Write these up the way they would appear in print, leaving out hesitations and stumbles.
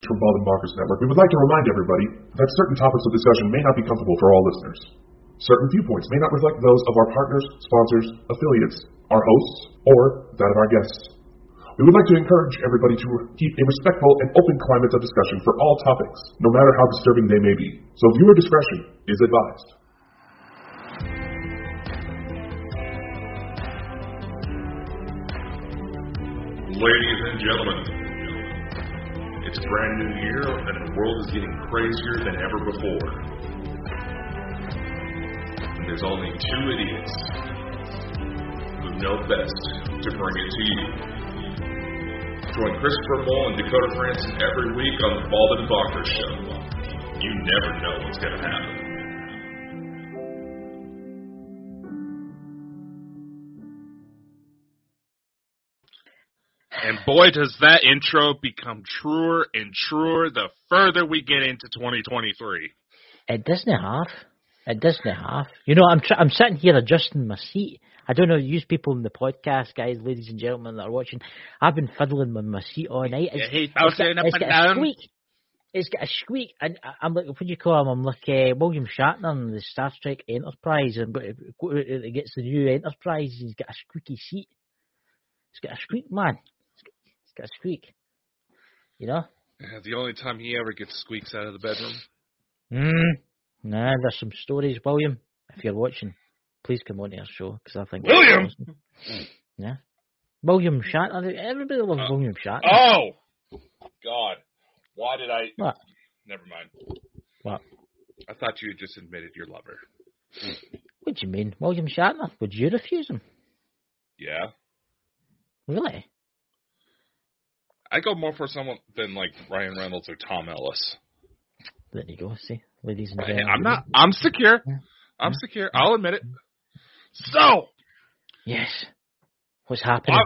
from Bonkers Network, we would like to remind everybody that certain topics of discussion may not be comfortable for all listeners. Certain viewpoints may not reflect those of our partners, sponsors, affiliates, our hosts, or that of our guests. We would like to encourage everybody to keep a respectful and open climate of discussion for all topics, no matter how disturbing they may be. So viewer discretion is advised. Ladies and gentlemen, it's a brand new year and the world is getting crazier than ever before. And there's only two idiots who know best to bring it to you. Join Christopher Mole and Dakota Francis every week on the Bald and Bonkers Show. You never know what's going to happen. And boy, does that intro become truer and truer the further we get into 2023. It doesn't half. It doesn't half. You know, I'm sitting here adjusting my seat. I don't know, use people in the podcast, guys, ladies and gentlemen that are watching. I've been fiddling with my seat all night. It's got a squeak. It's got a squeak. And I'm like, what do you call him? I'm like William Shatner in the Star Trek Enterprise. And it gets the new Enterprise. He's got a squeaky seat. It's got a squeak, man. It's got a squeak. You know? Yeah, the only time he ever gets squeaks out of the bedroom. Nah, there's some stories, William, if you're watching. Please come on to our show, because I think... William! Awesome. Yeah. William Shatner. Everybody loves William Shatner. Oh! God. Why did I... What? Never mind. What? I thought you had just admitted your lover. What do you mean? William Shatner? Would you refuse him? Yeah. Really? I go more for someone than, like, Ryan Reynolds or Tom Ellis. There you go, see? Ladies and gentlemen. I'm secure. I'm secure. I'll admit it. So! Yes. What's happening?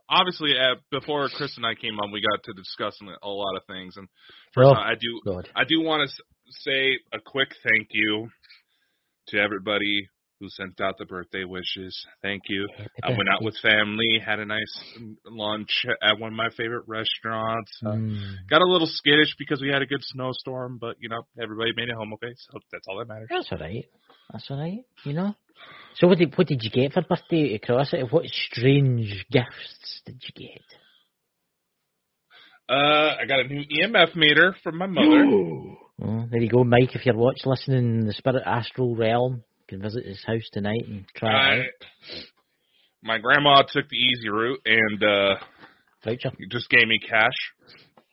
Obviously, before Chris and I came on, we got to discussing a lot of things. And first, I do want to say a quick thank you to everybody who sent out the birthday wishes. Thank you. I went out with family, had a nice lunch at one of my favorite restaurants. Got a little skittish because we had a good snowstorm, but, you know, everybody made it home okay, so that's all that matters. That's all right, you know. So what did you get for birthday across it? What strange gifts did you get? I got a new EMF meter from my mother. There you go, Mike, if you're listening in the spirit astral realm. Can visit his house tonight and try it out. My grandma took the easy route and just gave me cash.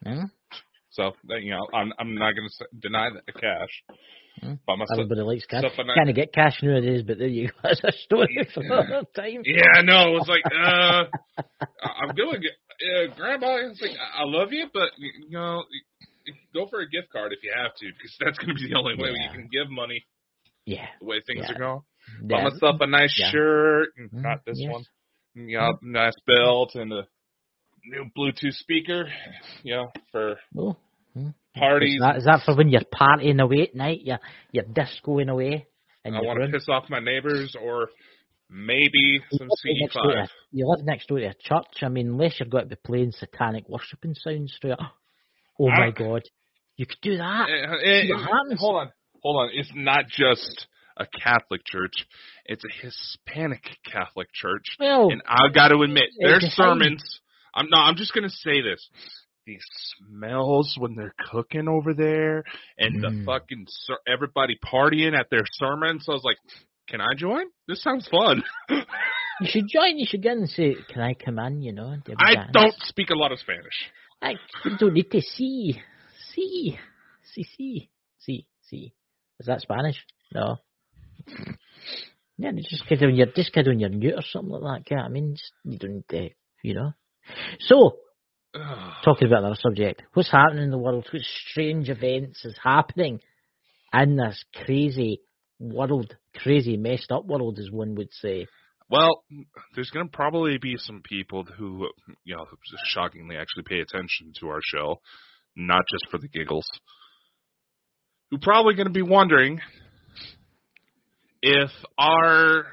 Yeah. So, you know, I'm not going to deny the cash. Everybody likes cash. Kind of get cash nowadays, but there you go. That's a story for another time. Yeah, no, it was like, I'm going to get, Grandma, it's like, I love you, but, you know, go for a gift card if you have to, because that's going to be the only way you can give money. Yeah. The way things are going. Bought myself a nice shirt. Not this one. You know, nice belt and a new Bluetooth speaker, you know, for parties. Is that for when you're partying away at night? You're discoing away? I want to piss off my neighbors or maybe some CE5. You live next door to a church. I mean, unless you've got to be playing satanic worshipping sounds through it. Oh, my God. You could do that. Hold on. It's not just a Catholic church. It's a Hispanic Catholic church. Well, and I got to admit, their sermons, I'm just going to say this. These smells when they're cooking over there and the fucking everybody partying at their sermons. So I was like, can I join? This sounds fun. You should join. You should get and say, can I come in, you know? I don't speak a lot of Spanish. You don't need to see. Is that Spanish? No. Yeah, just kid on your mute or something like that. I mean, you don't need to, you know. So, talking about another subject, what's happening in the world? What strange events is happening in this crazy world, crazy messed up world, as one would say? Well, there's going to probably be some people who, you know, shockingly actually pay attention to our show, not just for the giggles, who probably going to be wondering if our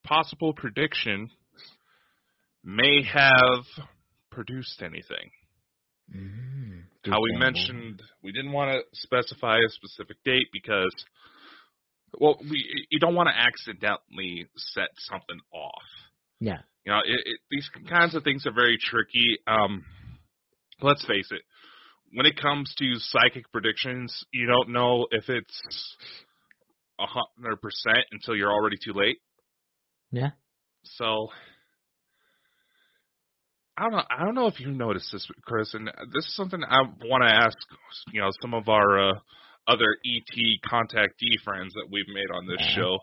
possible prediction may have produced anything. how we mentioned we didn't want to specify a specific date because, well, you don't want to accidentally set something off. Yeah. You know, these kinds of things are very tricky. Let's face it. When it comes to psychic predictions, you don't know if it's 100% until you're already too late. Yeah. So, I don't know if you noticed this, Chris, and this is something I want to ask, you know, some of our other ET contactee friends that we've made on this show.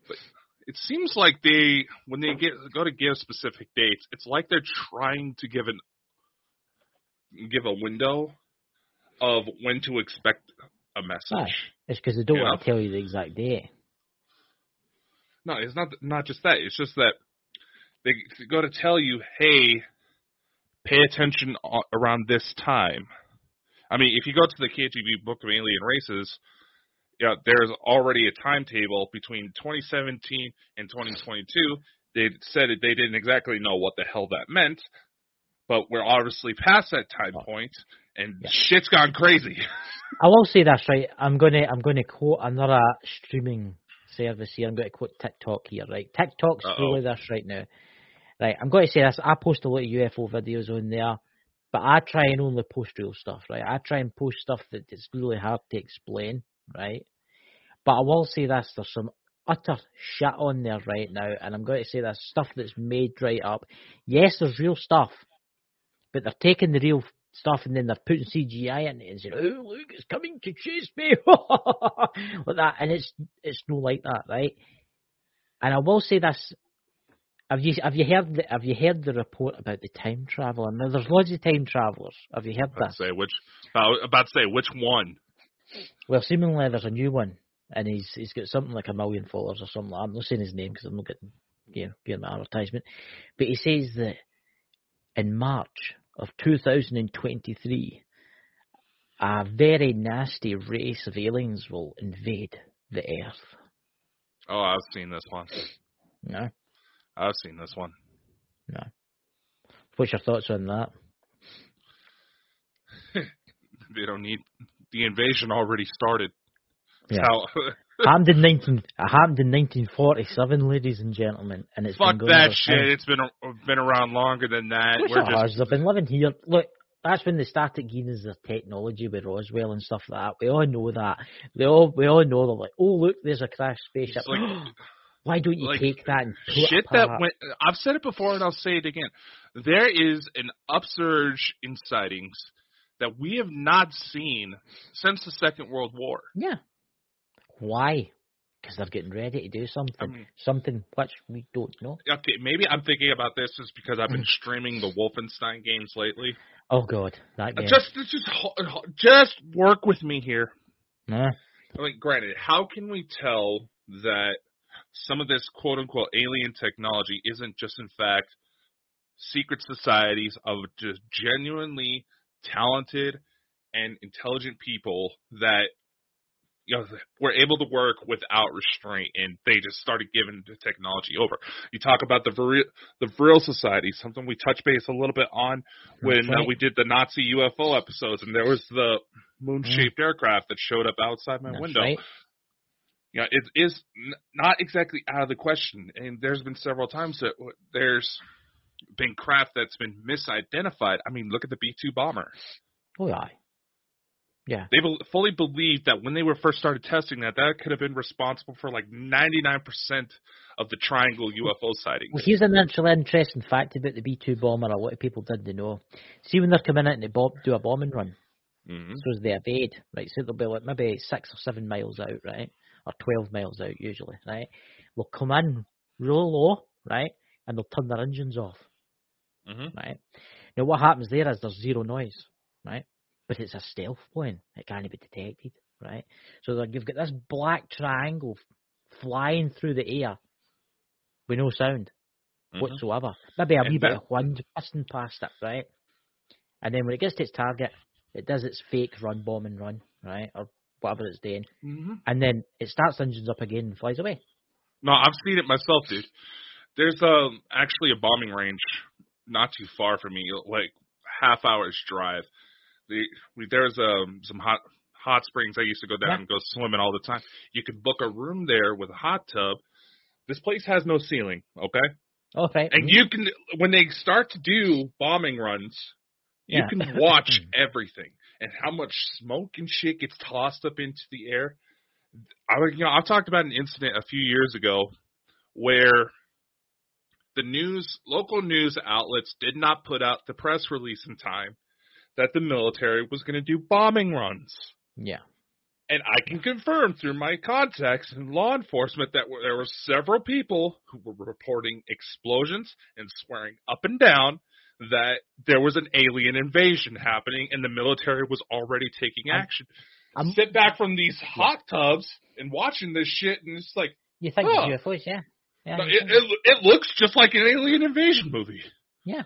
But it seems like when they go to give specific dates, it's like they're trying to give a window of when to expect a message. It's because they don't want to tell you the exact date. No, it's not just that. It's just that they go to tell you, hey, pay attention around this time. I mean, if you go to the KGB Book of Alien Races, yeah, there's already a timetable between 2017 and 2022. They said they didn't exactly know what the hell that meant, but we're obviously past that time point, and shit's gone crazy. I will say this, right? I'm gonna quote another streaming service here. I'm going to quote TikTok here, right? TikTok's full of this right now. Right, I'm going to say this. I post a lot of UFO videos on there, but I try and only post real stuff, right? I try and post stuff that it's really hard to explain, right? But I will say this. There's some utter shit on there right now, and I'm going to say this. Stuff that's made right up. Yes, there's real stuff, but they're taking the real stuff and then they're putting CGI in it and saying, "Oh, look, it's coming to chase me," like that, and it's not like that, right? And I will say this: have you heard the report about the time traveler? Now, there's loads of time travelers. Have you heard that? About to say which one? Well, seemingly there's a new one, and he's got something like 1 million followers or something. I'm not saying his name because I'm not getting my advertisement, but he says that in March of 2023, a very nasty race of aliens will invade the Earth. Oh, I've seen this one. No? I've seen this one. No. What's your thoughts on that? They don't need... The invasion already started. Yeah. Happened in 1947, ladies and gentlemen, and it's fuck been going that shit. Time. It's been around longer than that. They've been living here. Look, that's when they started giving us their technology with Roswell and stuff like that. We all know that. We all know they're like, oh look, there's a crashed spaceship. Like, why don't you take that and pull shit it apart? I've said it before and I'll say it again. There is an upsurge in sightings that we have not seen since the Second World War. Yeah. Why? Because they're getting ready to do something. Something which we don't know. Okay, maybe I'm thinking about this just because I've been streaming the Wolfenstein games lately. Oh, God. That game. Just work with me here. Nah. I mean, granted, how can we tell that some of this quote-unquote alien technology isn't just, in fact, secret societies of just genuinely talented and intelligent people that were able to work without restraint, and they just started giving the technology over. You talk about the Vril Society, something we touched base a little bit on when we did the Nazi UFO episodes, and there was the moon-shaped aircraft that showed up outside my window. Right. Yeah, it is not exactly out of the question, and there's been several times that there's been craft that's been misidentified. I mean, look at the B-2 bomber. Oh, yeah. Yeah. They fully believed that when they were first started testing that could have been responsible for like 99% of the triangle UFO sightings. Well, here's an interesting fact about the B-2 bomber a lot of people didn't know. See, when they're coming out and they do a bombing run, so as they evade, right? So they'll be like maybe 6 or 7 miles out, right? Or 12 miles out usually, right? They'll come in real low, right? And they'll turn their engines off, right? Now, what happens there is there's zero noise, right? But it's a stealth plane. It can't be detected, right? So you've got this black triangle flying through the air with no sound whatsoever. Maybe a wee bit of wind passing past it, right? And then when it gets to its target, it does its fake bombing run, right? Or whatever it's doing. And then it starts engines up again and flies away. No, I've seen it myself, dude. There's actually a bombing range not too far from me, like half hour's drive. There's some hot springs I used to go down and go swimming all the time. You could book a room there with a hot tub. This place has no ceiling, okay? Okay. And you can, when they start to do bombing runs, you can watch everything and how much smoke and shit gets tossed up into the air. I've talked about an incident a few years ago where the local news outlets did not put out the press release in time that the military was going to do bombing runs. Yeah. And I can confirm through my contacts in law enforcement that there were several people who were reporting explosions and swearing up and down that there was an alien invasion happening and the military was already taking action. Sit back from these hot tubs and watching this shit, and it's like, you think it's UFOs, yeah. It looks just like an alien invasion movie. Yeah.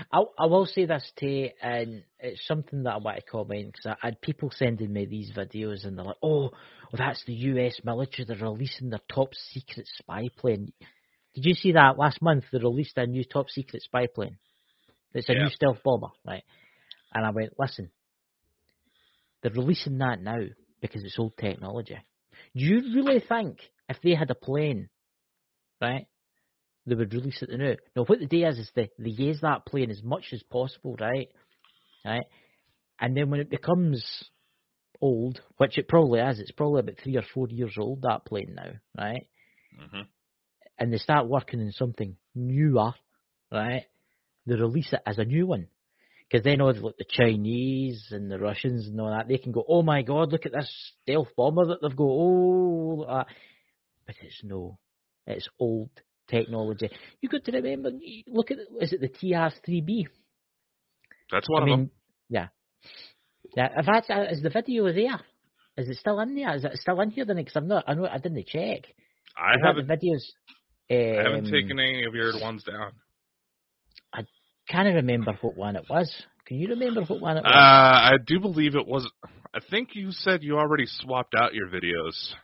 I will say this too, and it's something that I want to comment, because I had people sending me these videos, and they're like, oh, that's the US military, they're releasing their top secret spy plane. Did you see that last month? They released a new top secret spy plane. It's a new stealth bomber, right? And I went, listen, they're releasing that now because it's old technology. Do you really think if they had a plane, right, they would release it now? No, what the day is they use that plane as much as possible, right? Right? And then when it becomes old, which it probably is, it's probably about 3 or 4 years old, that plane now, right? Mm-hmm. And they start working on something newer, right? They release it as a new one. Because they know like the Chinese and the Russians and all that, they can go, oh my God, look at this stealth bomber that they've got, but it's old technology. You got to remember, look at, is it the TR-3B? That's one of them. Yeah. Yeah. In fact, is the video there? Is it still in there? Is it still in here then? Because I didn't check. I haven't taken any of your ones down. I can't remember what one it was. Can you remember what one it was? I do believe it was. I think you said you already swapped out your videos.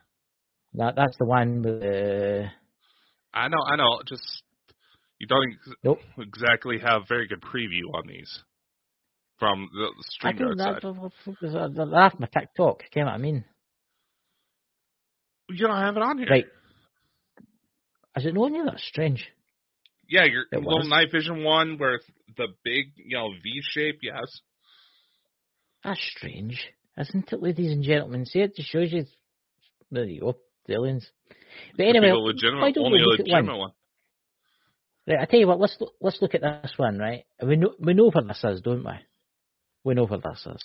That's the one with I know. Just you don't exactly have very good preview on these from the StreamYard side. They're off my TikTok. You know what I mean? You don't have it on here, right? Is it on here? That's strange. Yeah, your little night vision one where the big, V shape, yes. That's strange, isn't it, ladies and gentlemen? See, it just shows you. There you go, the aliens. But anyway, why don't we look at one? Right, I tell you what. Let's look at this one, right? We know where this is, don't we? We know where this is.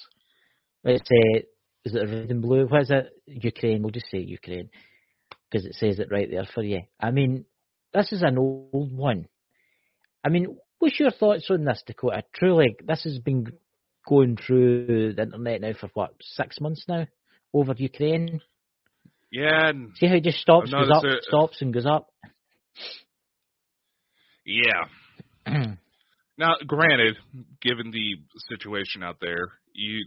Let's say, is it red and blue? What is it? Ukraine. We'll just say Ukraine because it says it right there for you. I mean, this is an old one. I mean, what's your thoughts on this, Dakota? Truly, this has been going through the internet now for, 6 months now? Over Ukraine? Yeah. See how it just stops, goes up, stops and goes up? Yeah. Now, granted, given the situation out there, you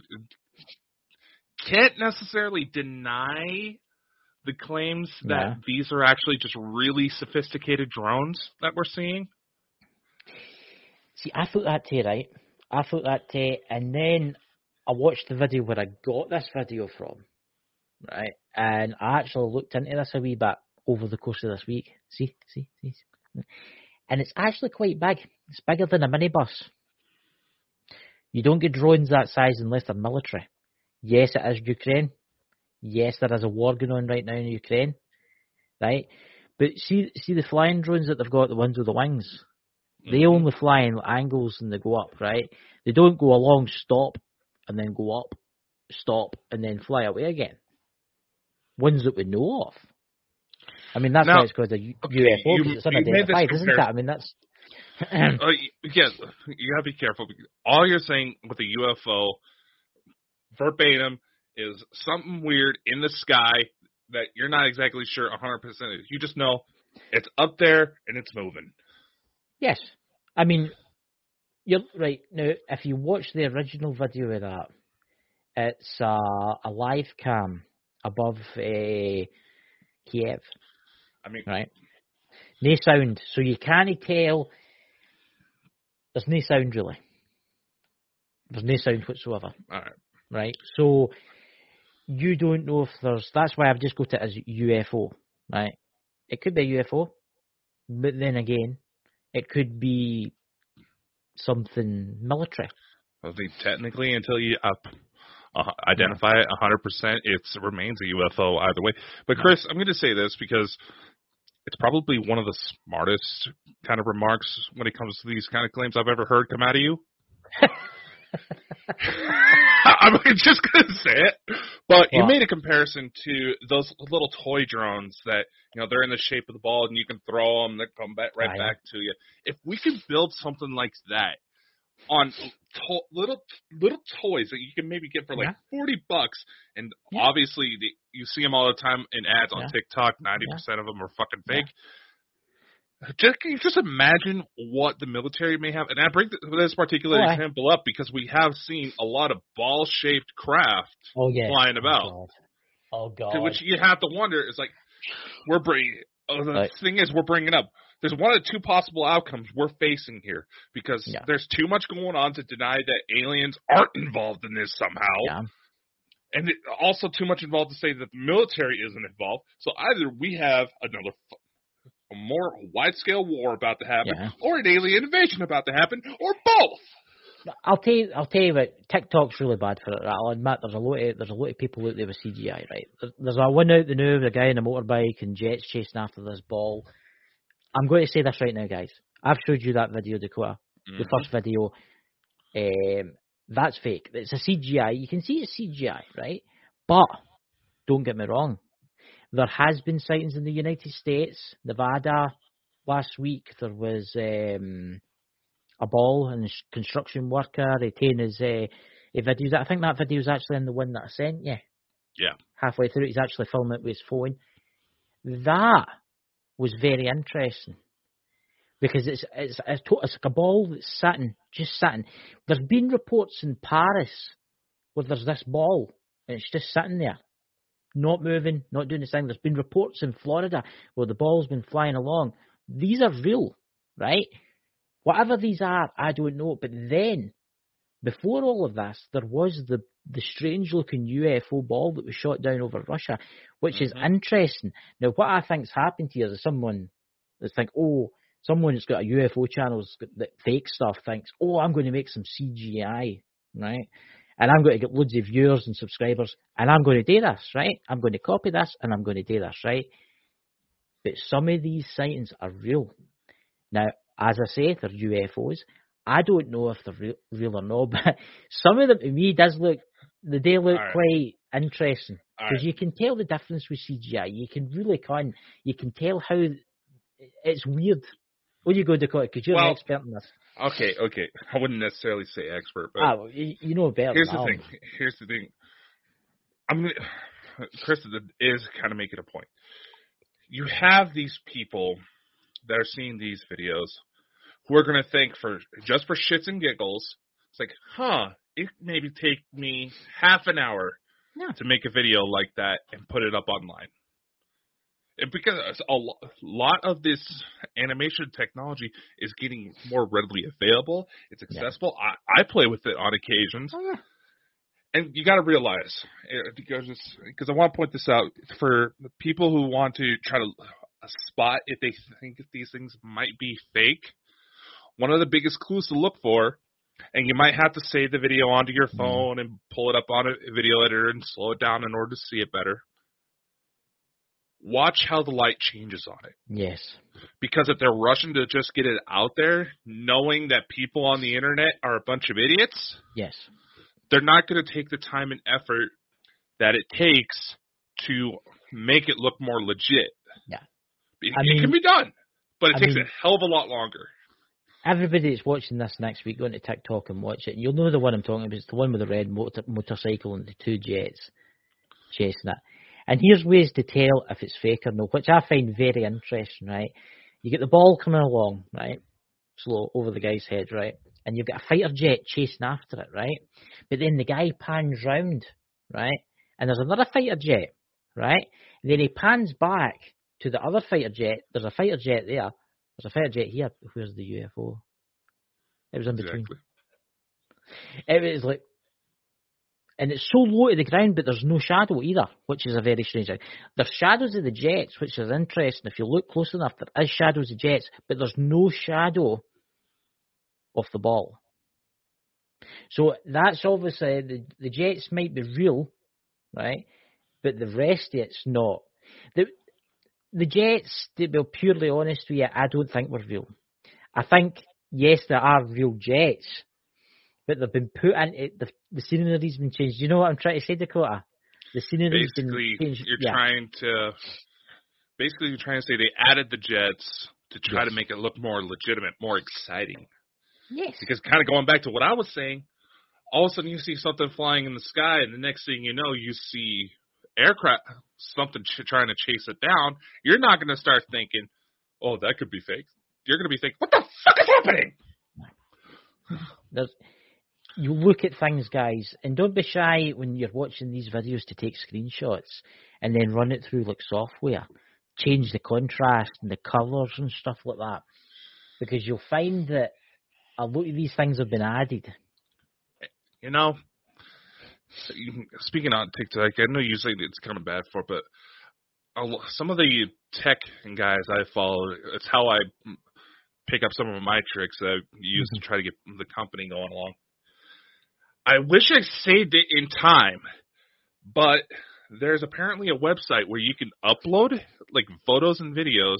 can't necessarily deny the claims that these are actually just really sophisticated drones that we're seeing. See, I thought that too, right? I thought that too, and then I watched the video where I got this video from, right? And I actually looked into this a wee bit over the course of this week. See? And it's actually quite big. It's bigger than a minibus. You don't get drones that size unless they're military. Yes, it is Ukraine. Yes, there is a war going on right now in Ukraine, right? But see the flying drones that they've got, the ones with the wings. They only fly in angles and they go up, right? They don't go along, stop, and then go up, stop, and then fly away again. Ones that we know of. I mean, that's why it's called a UFO, because it's unidentified, isn't it? I mean, that's... Yes, you have to be careful. All you're saying with a UFO, verbatim, is something weird in the sky that you're not exactly sure 100% is. You just know it's up there and it's moving. Yes. I mean, you're right. Now, if you watch the original video of that, it's a live cam above Kiev. I mean, right? No sound. So you can't tell. There's no sound, really. There's no sound whatsoever. All right. Right? So, you don't know if there's... That's why I've just got it as UFO, right? It could be a UFO, but then again, it could be something military. I think technically, until you identify it 100%, it remains a UFO either way. But Chris, I'm going to say this because it's probably one of the smartest kind of remarks when it comes to these kind of claims I've ever heard come out of you. I'm just going to say it. But you made a comparison to those little toy drones that, they're in the shape of the ball and you can throw them, they come back back to you. If we can build something like that on little toys that you can maybe get for like $40, and obviously you see them all the time in ads on TikTok, 90% of them are fucking fake. Can you just imagine what the military may have? And I bring this particular example up because we have seen a lot of ball-shaped craft flying about. Oh, God. To which you have to wonder, is like, the thing is, we're bringing up, there's one of two possible outcomes we're facing here because there's too much going on to deny that aliens aren't involved in this somehow. Yeah. And also too much involved to say that the military isn't involved. So either we have a more wide-scale war about to happen, or an alien invasion about to happen, or both. I'll tell you what, TikTok's really bad for it. I'll admit there's a lot of people out there with CGI, right? There's a one out the new, the guy in a motorbike and jets chasing after this ball. I'm going to say this right now, guys. I've showed you that video, Dakota, the first video. That's fake. It's a CGI. You can see it's CGI, right? But don't get me wrong. There has been sightings in the United States, Nevada. Last week there was a ball and a construction worker. He taken his videos. I think that video is actually in the one that I sent you. Yeah. Halfway through, he's actually filming it with his phone. That was very interesting because it's like a ball that's just sitting. There's been reports in Paris where there's this ball and it's just sitting there, not moving, not doing this thing. There's been reports in Florida where the ball's been flying along. These are real, right? Whatever these are, I don't know. But then, before all of this, there was the strange-looking UFO ball that was shot down over Russia, which is interesting. Now, what I think's happened here is someone that's someone that's got a UFO channel that fake stuff thinks, I'm going to make some CGI, right? And I'm going to get loads of viewers and subscribers, and I'm going to do this, right? I'm going to copy this, and I'm going to do this, right? But some of these sightings are real. Now, as I say, they're UFOs. I don't know if they're real or not, but some of them, to me, they do look quite interesting. Because you can tell the difference with CGI. You can tell how it's weird. Where do you go, Dakota? Because you're an expert in this. Okay. I wouldn't necessarily say expert, but you know better. Here's the thing. Chris is kind of making a point. You have these people that are seeing these videos who are going to think just for shits and giggles, it's like, it maybe take me half an hour to make a video like that and put it up online. And because a lot of this animation technology is getting more readily available, it's accessible. I play with it on occasions. And you got to realize, because I want to point this out, for people who want to try to spot if they think these things might be fake, one of the biggest clues to look for, and you might have to save the video onto your phone and pull it up on a video editor and slow it down in order to see it better. Watch how the light changes on it. Yes. Because if they're rushing to just get it out there, knowing that people on the internet are a bunch of idiots, they're not going to take the time and effort that it takes to make it look more legit. Yeah. It can be done, but it takes a hell of a lot longer. Everybody that's watching this next week, go into TikTok and watch it. You'll know the one I'm talking about. It's the one with the red motorcycle and the two jets chasing it. And here's ways to tell if it's fake or no, which I find very interesting, right? You get the ball coming along, right? Slow over the guy's head, right? And you've got a fighter jet chasing after it, right? But then the guy pans round, right? And there's another fighter jet, right? And then he pans back to the other fighter jet. There's a fighter jet there. There's a fighter jet here. Where's the UFO? It was in between. It was like, and it's so low to the ground, but there's no shadow either, which is a very strange thing. There's shadows of the jets, which is interesting. If you look close enough, there is shadows of jets, but there's no shadow of the ball. So that's obviously, the jets might be real, right? But the rest of it's not. The jets, to be purely honest with you, I don't think were real. I think, yes, there are real jets, but they've been put into, the scenery's been changed. You know what I'm trying to say, Dakota? The scenery's been changed. You're trying to say they added the jets to try to make it look more legitimate, more exciting. Yes. Because kind of going back to what I was saying, all of a sudden you see something flying in the sky, and the next thing you know, you see aircraft, something trying to chase it down. You're not going to start thinking, oh, that could be fake. You're going to be thinking, what the fuck is happening? You look at things, guys, and don't be shy when you're watching these videos to take screenshots and then run it through like software. Change the contrast and the colours and stuff like that. Because you'll find that a lot of these things have been added. You know, speaking on TikTok, I know you say it's kind of bad for it, but some of the tech guys I follow, it's how I pick up some of my tricks that I use to try to get the company going along. I wish I saved it in time, but there's apparently a website where you can upload like photos and videos,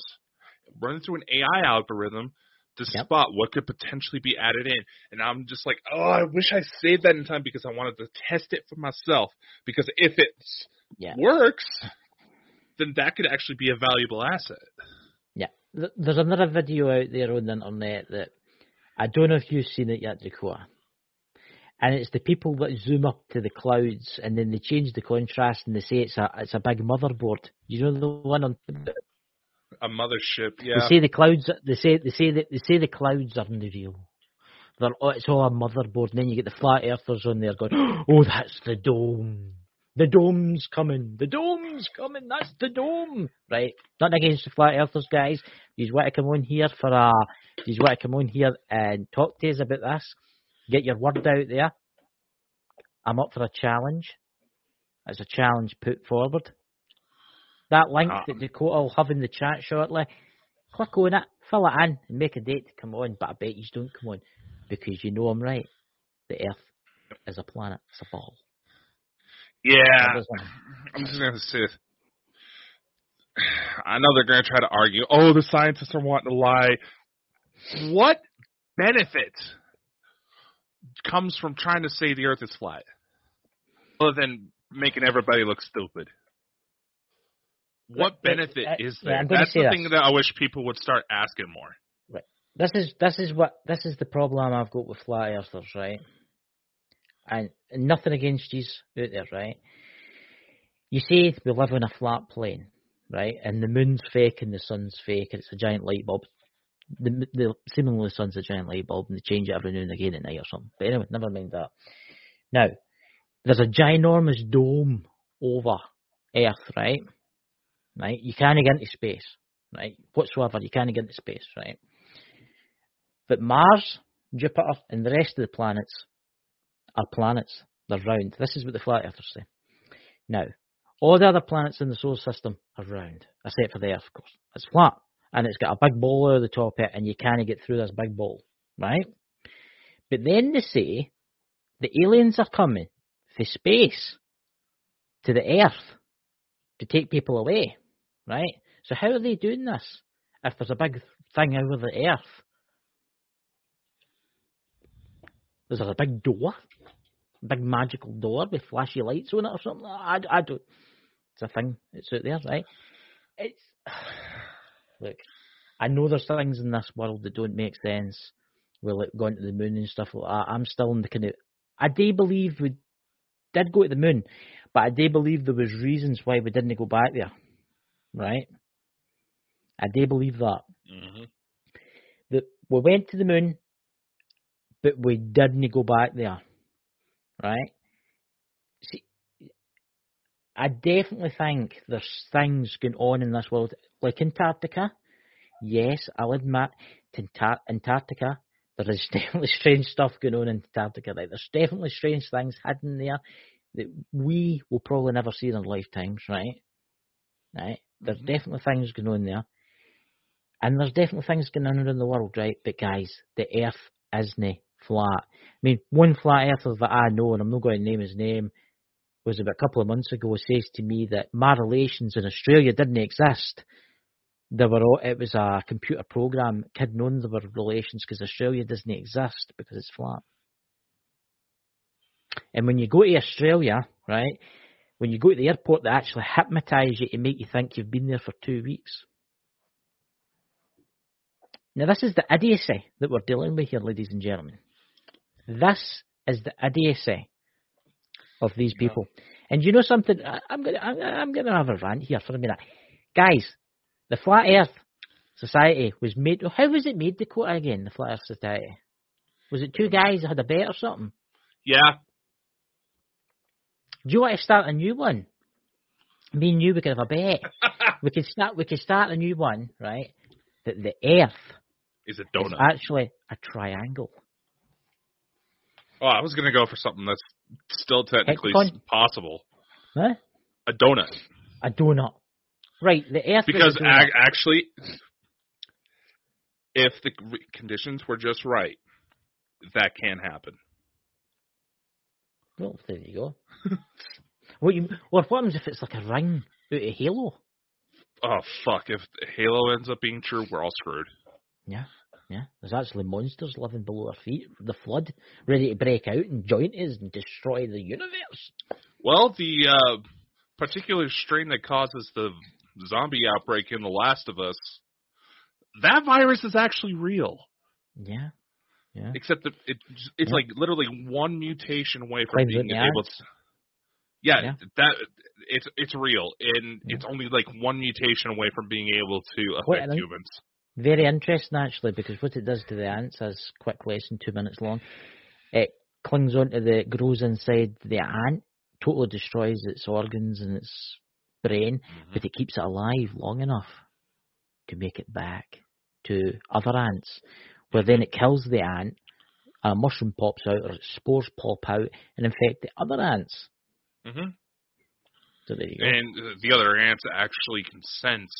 run through an AI algorithm to spot what could potentially be added in. And I'm just like, oh, I wish I saved that in time because I wanted to test it for myself. Because if it works, then that could actually be a valuable asset. Yeah. There's another video out there on the internet that I don't know if you've seen it yet, Dakota. And it's the people that zoom up to the clouds and then they change the contrast and they say it's a big motherboard. You know the one on a mothership, yeah. They say the clouds. They say the clouds aren't real. It's all a motherboard, and then you get the flat earthers on there going, "Oh, that's the dome. The dome's coming. The dome's coming. That's the dome." Right? Not against the flat earthers, guys. You want to come on here and talk to us about this. Get your word out there. I'm up for a challenge. It's a challenge put forward. That link that Dakota will have in the chat shortly, click on it, fill it in, and make a date to come on. But I bet you don't come on because you know I'm right. The Earth is a planet. It's a ball. Yeah. I'm just going to say this. I know they're going to try to argue, oh, the scientists are wanting to lie. What benefit comes from trying to say the Earth is flat other than making everybody look stupid? What benefit is there? That's the thing that I wish people would start asking more. Right. This is the problem I've got with flat earthers, right? And nothing against you out there, right? You say we live on a flat plane, right? And the moon's fake and the sun's fake, and it's a giant light bulb. Seemingly the sun's a giant light bulb, and they change it every now and again at night or something. But anyway, never mind that. Now, there's a ginormous dome over Earth, right? Right? You can't get into space, right? Whatsoever, you can't get into space, right? But Mars, Jupiter, and the rest of the planets are planets. They're round. This is what the flat earthers say. Now, all the other planets in the solar system are round, except for the Earth, of course. It's flat, and it's got a big ball over the top of it, and you can't get through this big ball, right? But then they say the aliens are coming from space to the Earth to take people away. Right? So how are they doing this if there's a big thing over the Earth? Is there a big door? A big magical door with flashy lights on it or something? I don't... It's a thing. It's out there, right? Look, I know there's things in this world that don't make sense. We're like going to the moon and stuff like that. I'm still in the kind of... I do believe we did go to the moon, but I do believe there was reasons why we didn't go back there. Right? I do believe that. Mm-hmm. That we went to the moon, but we didn't go back there. Right? See, I definitely think there's things going on in this world. Like Antarctica, yes, I'll admit, Antarctica There is definitely strange stuff going on in Antarctica. Right? There's definitely strange things hidden there that we will probably never see in our lifetimes, right? Right? There's definitely things going on there. And there's definitely things going on in the world, right? But guys, the Earth isn't flat. I mean, one flat earther that I know, and I'm not going to name his name, was about a couple of months ago, says to me that my relations in Australia didn't exist. It was a computer program kidding on their relations because Australia doesn't exist because it's flat. And when you go to Australia, right, when you go to the airport, they actually hypnotise you to make you think you've been there for 2 weeks. Now, this is the idiocy that we're dealing with here, ladies and gentlemen. This is the idiocy of these people. And you know something? I'm gonna have a rant here for a minute. Guys, the Flat Earth Society was made... How was it made, Dakota, again, the Flat Earth Society? Was it two guys that had a bet or something? Yeah. Do you want to start a new one? Me and you, we could have a bet. we could start a new one, right? That the Earth is a donut. Is actually a triangle. Oh, I was going to go for something that's still technically possible. Huh? A donut. A donut. Right, the Earth... Because actually, if the conditions were just right, that can happen. Well, there you go. What happens if it's like a ring out of Halo? Oh, fuck. If Halo ends up being true, we're all screwed. Yeah. There's actually monsters living below our feet. The flood, ready to break out and join us and destroy the universe. Well, the particular strain that causes the zombie outbreak in The Last of Us, that virus is actually real. Yeah. Except that it's like literally one mutation away from being able to... Yeah, that it's real, and it's only like one mutation away from being able to affect humans. Very interesting, actually, because what it does to the ants, as quick lesson, 2 minutes long, it clings onto grows inside the ant, totally destroys its organs and its brain, but it keeps it alive long enough to make it back to other ants, where then it kills the ant, a mushroom pops out, or its spores pop out and infect the other ants. Mm-hmm. So there you go. And the other ants actually can sense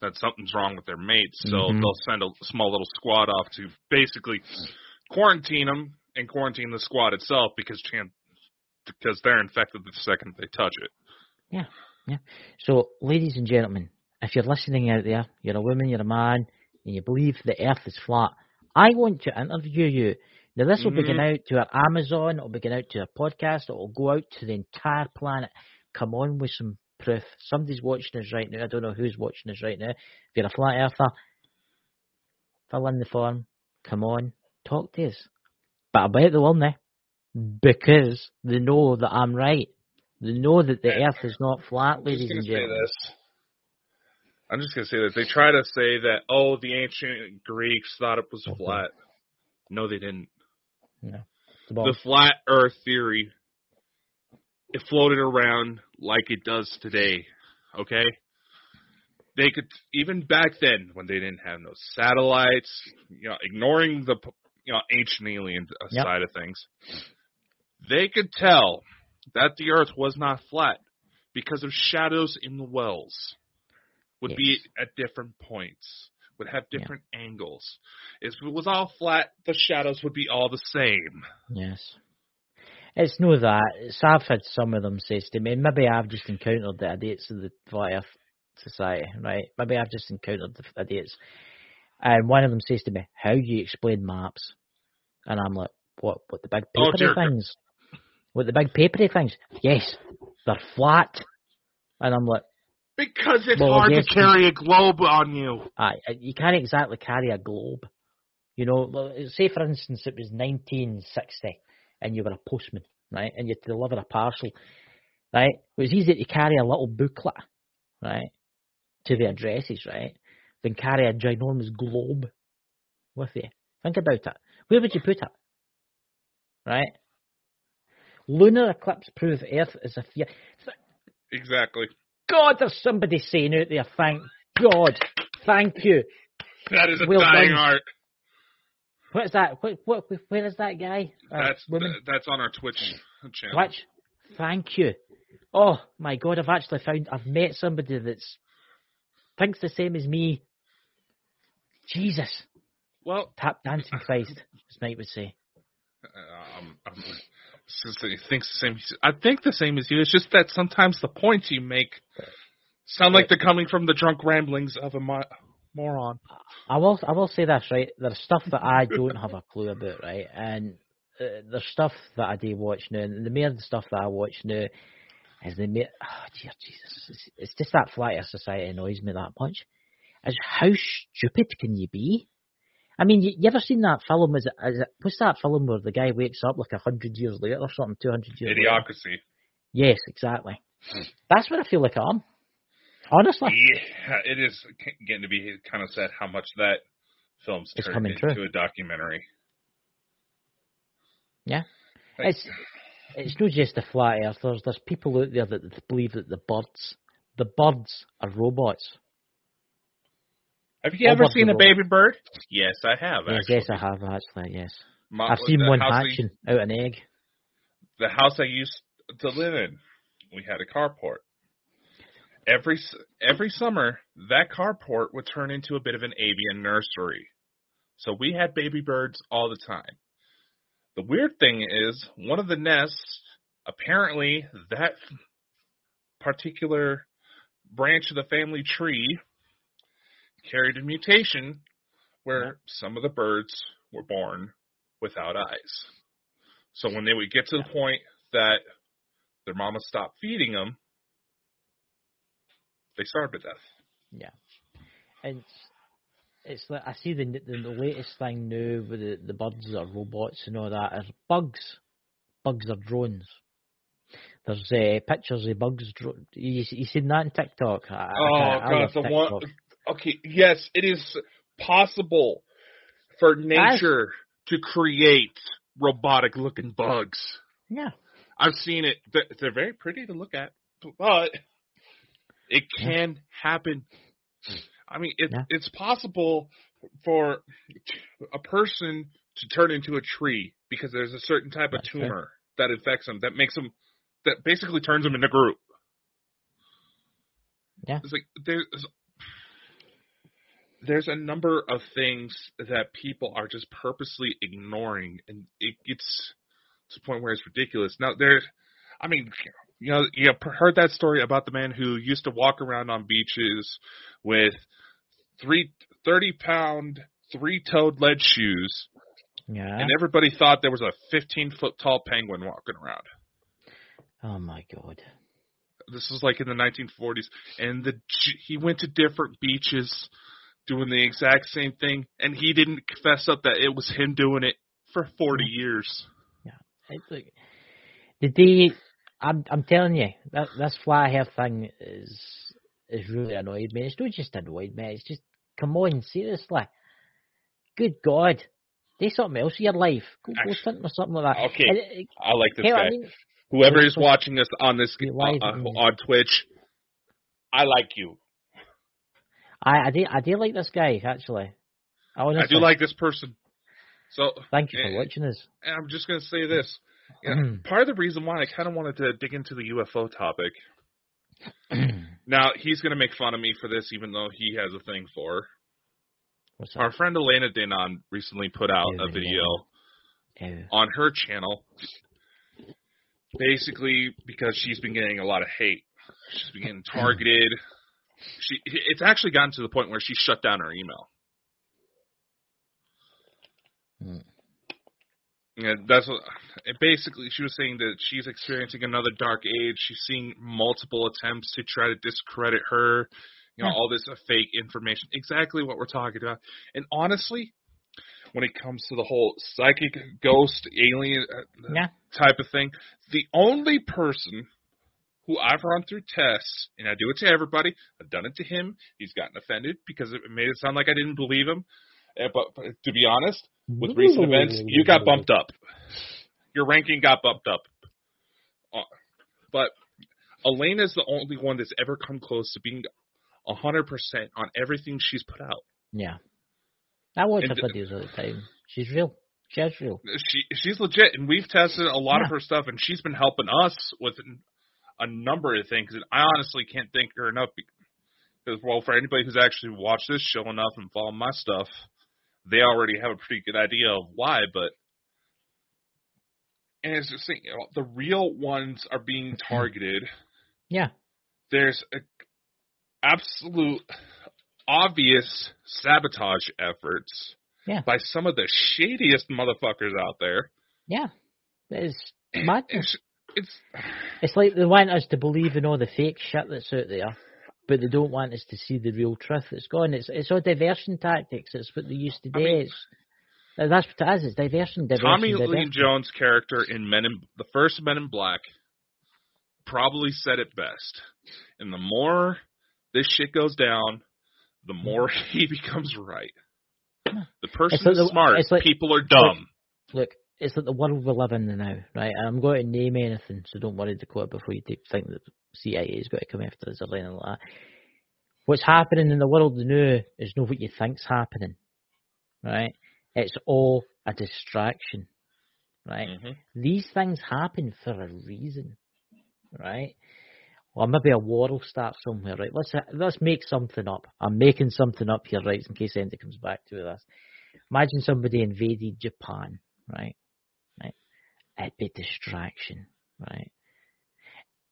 that something's wrong with their mates, so they'll send a small little squad off to basically quarantine them and quarantine the squad itself because they're infected the second they touch it. Yeah. So, ladies and gentlemen, if you're listening out there, you're a woman, you're a man, and you believe the Earth is flat, I want to interview you. Now, this will be going out to our Amazon, it'll be going out to our podcast, it'll go out to the entire planet. Come on with some proof. Somebody's watching us right now. I don't know who's watching us right now. If you're a flat earther, fill in the form. Come on, talk to us. But I bet they will now, because they know that I'm right. They know that the Earth is not flat, ladies and gentlemen. I'm just going to say this. They try to say that, the ancient Greeks thought it was flat. No, they didn't. No. The flat Earth theory, it floated around like it does today, okay? They could, even back then, when they didn't have no satellites, ignoring the ancient alien side of things, they could tell that the Earth was not flat because of shadows in the wells. Would be at different points, would have different angles. If it was all flat, the shadows would be all the same. Yes. It's no that. I've had some of them say to me, maybe I've just encountered the idiots of the Flat Earth Society, right? Maybe I've just encountered the idiots. And one of them says to me, how do you explain maps? And I'm like, what the big papery things? What the big papery things? Yes, they're flat. And I'm like, because it's hard to carry a globe on you. You can't exactly carry a globe. Say for instance it was 1960 and you were a postman, right? And you had to deliver a parcel, right? It was easier to carry a little booklet, right, to the addresses, right, than carry a ginormous globe with you. Think about it. Where would you put it? Right? Lunar eclipse proof Earth is a fear. Exactly. God, there's somebody saying out there, thank God. Thank you. That is a dying art. What is that? Where is that guy? That's on our Twitch channel. Twitch? Thank you. Oh, my God, I've met somebody that's thinks the same as me. Jesus. Well, Tap dancing Christ, as Mike would say. I think the same as you. It's just that sometimes the points you make sound like they're coming from the drunk ramblings of a moron. I will say this, right? There's stuff that I don't have a clue about, right? And there's stuff that I do watch now, and the main stuff that I watch now is oh dear Jesus, it's just that flat earth society annoys me that much. Is how stupid can you be? I mean, you ever seen that film? What's that film where the guy wakes up like 100 years later or something, 200 years later? Idiocracy. Yes, exactly. That's what I feel like I am. Honestly. Yeah, it is getting to be kind of sad how much that film's turned into a documentary. Yeah. It's not just the flat earthers. There's people out there that believe that the birds are robots. Have you ever seen a baby bird? Yes, I have, actually. Yes, I have, actually, yes. I've seen one hatching out an egg. The house I used to live in, we had a carport. Every summer, that carport would turn into a bit of an avian nursery. So we had baby birds all the time. The weird thing is, one of the nests, apparently that particular branch of the family tree carried a mutation where some of the birds were born without eyes. So when they would get to the point that their mama stopped feeding them, they starved to death. Yeah. And it's like, I see the latest thing now with the birds are robots and all that are bugs. Bugs are drones. There's pictures of bugs. You seen that on TikTok? God, the one. Okay, yes, it is possible for nature to create robotic-looking bugs. Yeah. I've seen it. They're very pretty to look at, but it can happen. I mean, it's possible for a person to turn into a tree because there's a certain type of tumor that infects them, that makes them, that basically turns them into Groot. Yeah. It's like there's a number of things that people are just purposely ignoring, and it gets to the point where it's ridiculous. Now, you heard that story about the man who used to walk around on beaches with 30-pound, 3-toed lead shoes, and everybody thought there was a 15-foot tall penguin walking around. Oh, my God. This was like in the 1940s, and he went to different beaches doing the exact same thing, and he didn't fess up that it was him doing it for 40 years. Yeah. I'm telling you, this flat hair thing is really annoyed me. It's not just annoyed me, it's just, come on, seriously. Good God. Do something else with your life. Go something or something like that. Okay, I like this guy. Whoever is watching us on this on Twitch, I like you. I do like this guy, actually. I do like this person. So thank you for watching us. And I'm just going to say this. Part of the reason why I kind of wanted to dig into the UFO topic. Now, he's going to make fun of me for this, even though he has a thing for. Our friend Elena Denon recently put out a video on her channel, basically because she's been getting a lot of hate. She's been getting targeted. It's actually gotten to the point where she shut down her email. And basically she was saying that she's experiencing another dark age. She's seeing multiple attempts to try to discredit her. All this fake information. Exactly what we're talking about. And honestly, when it comes to the whole psychic ghost alien type of thing, the only person who I've run through tests, and I do it to everybody. I've done it to him. He's gotten offended because it made it sound like I didn't believe him. But to be honest, with recent events, you got bumped up. Your ranking got bumped up. But Elena's the only one that's ever come close to being 100% on everything she's put out. Yeah. I watch her videos all the time. She's real. She's real. She's legit, and we've tested a lot of her stuff, and she's been helping us with a number of things. And I honestly can't thank her enough because, well, for anybody who's actually watched this show enough and followed my stuff, they already have a pretty good idea of why. And it's just saying, the real ones are being targeted. Yeah. There's absolute obvious sabotage efforts by some of the shadiest motherfuckers out there. Yeah. It's madness. It's like they want us to believe in all the fake shit that's out there, but they don't want us to see the real truth that's gone. It's all diversion tactics. It's what they used to do. That's what it is. It's diversion. Tommy Lee Jones' character in the first Men in Black probably said it best. And the more this shit goes down, the more he becomes right. The person is smart. People are dumb. Look, it's like the world we live in now, right? And I'm going to name anything, so don't worry, Dakota, before you think that the CIA's got to come after us or anything like that. What's happening in the world now is not what you think's happening, right? It's all a distraction, right? Mm-hmm. These things happen for a reason, right? Or maybe a war will start somewhere, right? Let's make something up. I'm making something up here, right, in case anybody comes back to this. Imagine somebody invaded Japan, right? It'd be distraction, right?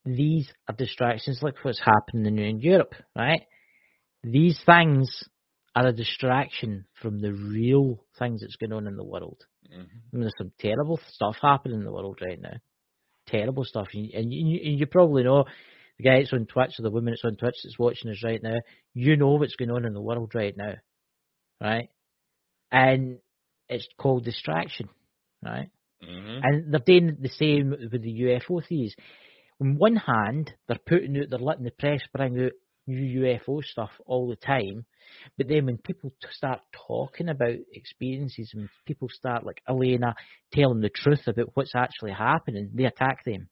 These are distractions like what's happening in Europe, right? These things are a distraction from the real things that's going on in the world. Mm-hmm. I mean, there's some terrible stuff happening in the world right now. Terrible stuff. And you probably know the guy that's on Twitch or the woman that's on Twitch that's watching us right now. You know what's going on in the world right now, right? And it's called distraction, right? Mm-hmm. And they're doing the same with the UFO theories. On one hand, they're letting the press bring out new UFO stuff all the time, but then when people start talking about experiences, when people start, like Elena, telling the truth about what's actually happening, they attack them.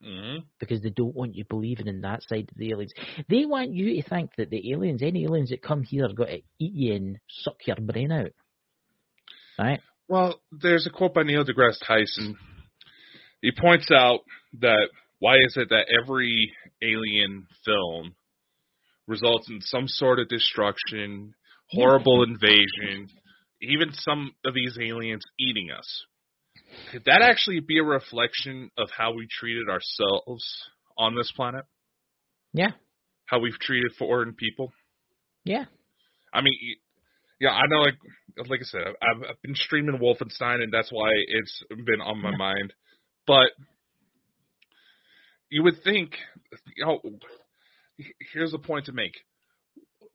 Mm-hmm. Because they don't want you believing in that side of the aliens. They want you to think that the aliens, any aliens that come here, are going to eat you and suck your brain out. Right? Well, there's a quote by Neil deGrasse Tyson. He points out that why is it that every alien film results in some sort of destruction, horrible invasion, even some of these aliens eating us? Could that actually be a reflection of how we treated ourselves on this planet? Yeah. How we've treated foreign people? Yeah. I mean, yeah, I know, like I said, I've been streaming Wolfenstein, and that's why it's been on my mind. But you would think, here's the point to make.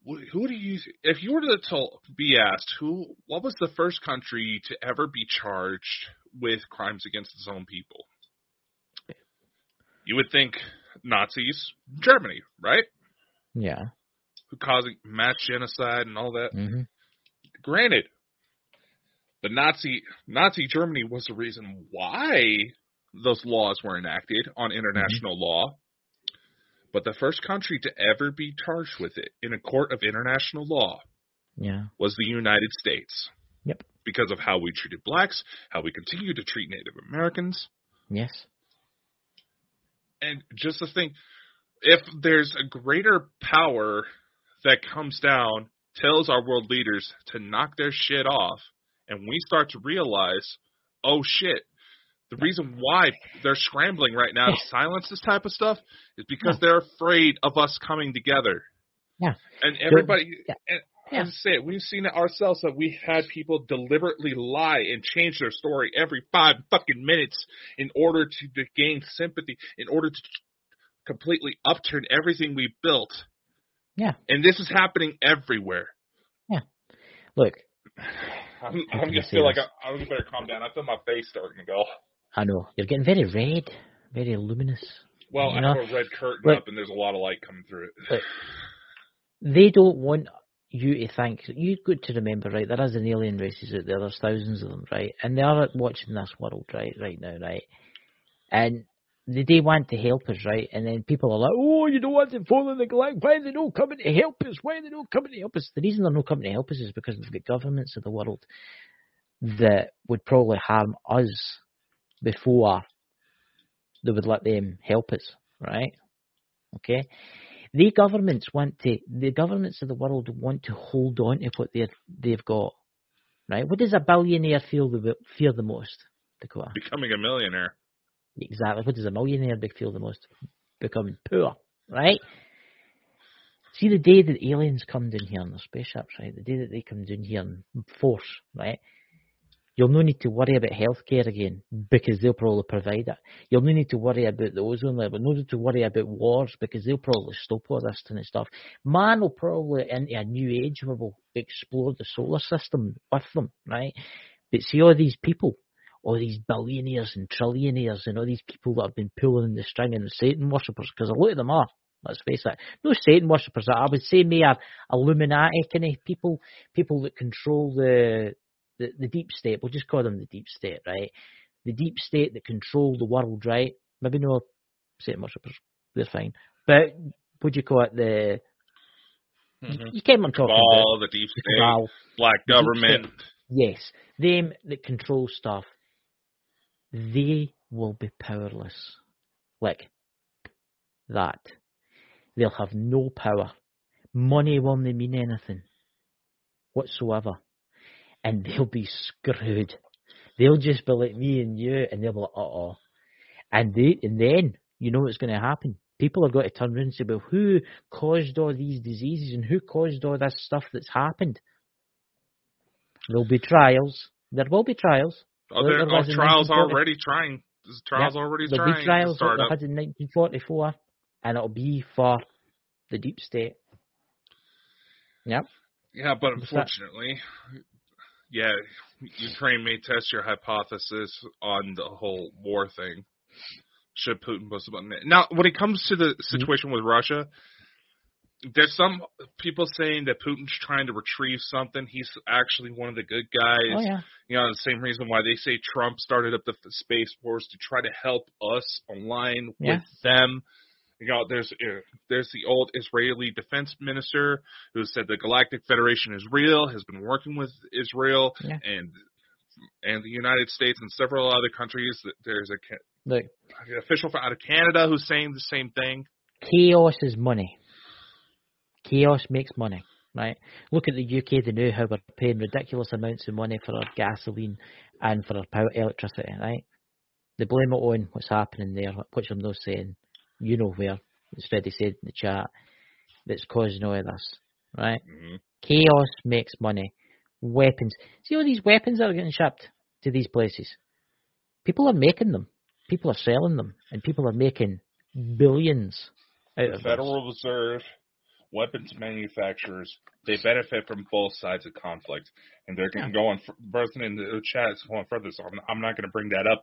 Who do you, if you were to be asked, what was the first country to ever be charged with crimes against its own people? You would think Nazis, Germany, right? Yeah. Who causing mass genocide and all that. Mm-hmm. Granted, the Nazi Germany was the reason why those laws were enacted on international law. But the first country to ever be charged with it in a court of international law was the United States. Yep. Because of how we treated blacks, how we continue to treat Native Americans. Yes. And just the thing, if there's a greater power that comes down, tells our world leaders to knock their shit off, and we start to realize, oh shit, the reason why they're scrambling right now to silence this type of stuff is because they're afraid of us coming together. Yeah. And everybody, and say it, we've seen it ourselves that we've had people deliberately lie and change their story every 5 fucking minutes in order to gain sympathy, in order to completely upturn everything we built. Yeah. And this is happening everywhere. Yeah. Look. I'm just feel like I better calm down. I feel my face starting to go. I know. You're getting very red, very luminous. Well, I have a red curtain up and there's a lot of light coming through it. Look, they don't want you to think. You've got to remember, right, there is an alien races out there. There's thousands of them, right? And they are watching this world right now, right? And they want to help us, right? And then people are like, oh, you don't want to follow the galactic. Why are they not coming to help us? Why are they not coming to help us? The reason they're not coming to help us is because they've got governments of the world that would probably harm us before they would let them help us, right? Okay? The governments of the world want to hold on to what they've got, right? What does a billionaire fear the most, Dakota? Becoming a millionaire. Exactly. What does a millionaire feel the most? Becoming poor, right? See, the day that aliens come down here in their spaceships, right? The day that they come down here in force, right? You'll no need to worry about healthcare again because they'll probably provide it. You'll no need to worry about the ozone level. No need to worry about wars because they'll probably stop all this kind of stuff. Man will probably into a new age where we'll explore the solar system with them, right? But see all these people, all these billionaires and trillionaires and all these people that have been pulling the string and the Satan worshippers, because a lot of them are, let's face it. No Satan worshippers, I would say they are Illuminati kind of people that control the deep state. We'll just call them the deep state, right? The deep state that control the world, right? Maybe no Satan worshippers, they're fine. But would you call it you get what I'm talking about. The deep state, black government. Yes, them that control stuff. They will be powerless. Like that. They'll have no power. Money won't mean anything whatsoever. And they'll be screwed. They'll just be like me and you, and they'll be like, uh-oh. And then, you know what's going to happen? People have got to turn around and say, well, who caused all these diseases and who caused all this stuff that's happened? There'll be trials. There will be trials. Oh, there are trials already trying. There's trials already trying. There'll be trials that they had in 1944, and it'll be for the deep state. Yep. Yeah, but unfortunately, Ukraine may test your hypothesis on the whole war thing. Should Putin post a button? Now, when it comes to the situation with Russia, there's some people saying that Putin's trying to retrieve something. He's actually one of the good guys. Oh, yeah. You know, the same reason why they say Trump started up the Space Force to try to help us align with them. You know, there's the old Israeli defense minister who said the Galactic Federation is real, has been working with Israel and the United States and several other countries. There's an official out of Canada who's saying the same thing. Chaos is money. Chaos makes money, right? Look at the UK, they know how we're paying ridiculous amounts of money for our gasoline and for our electricity, right? They blame it on what's happening there, which I'm not saying. You know where, it's already said in the chat, that's causing all of this, right? Mm-hmm. Chaos makes money. Weapons. See all these weapons that are getting shipped to these places? People are making them. People are selling them. And people are making billions out of them. The Federal Reserve, weapons manufacturers, they benefit from both sides of conflict. And they're going to go on, person in the chat is going further, so I'm not going to bring that up.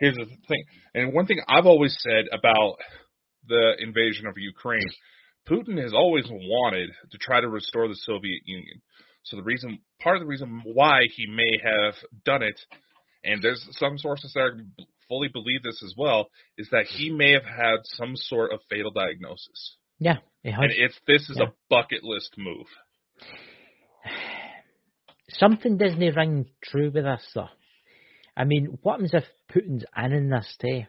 Here's the thing, and one thing I've always said about the invasion of Ukraine, Putin has always wanted to try to restore the Soviet Union. So part of the reason why he may have done it, and there's some sources that fully believe this as well, is that he may have had some sort of fatal diagnosis. Yeah, and this is a bucket list move. Something doesn't ring true with this, though. I mean, what happens if Putin's in this too?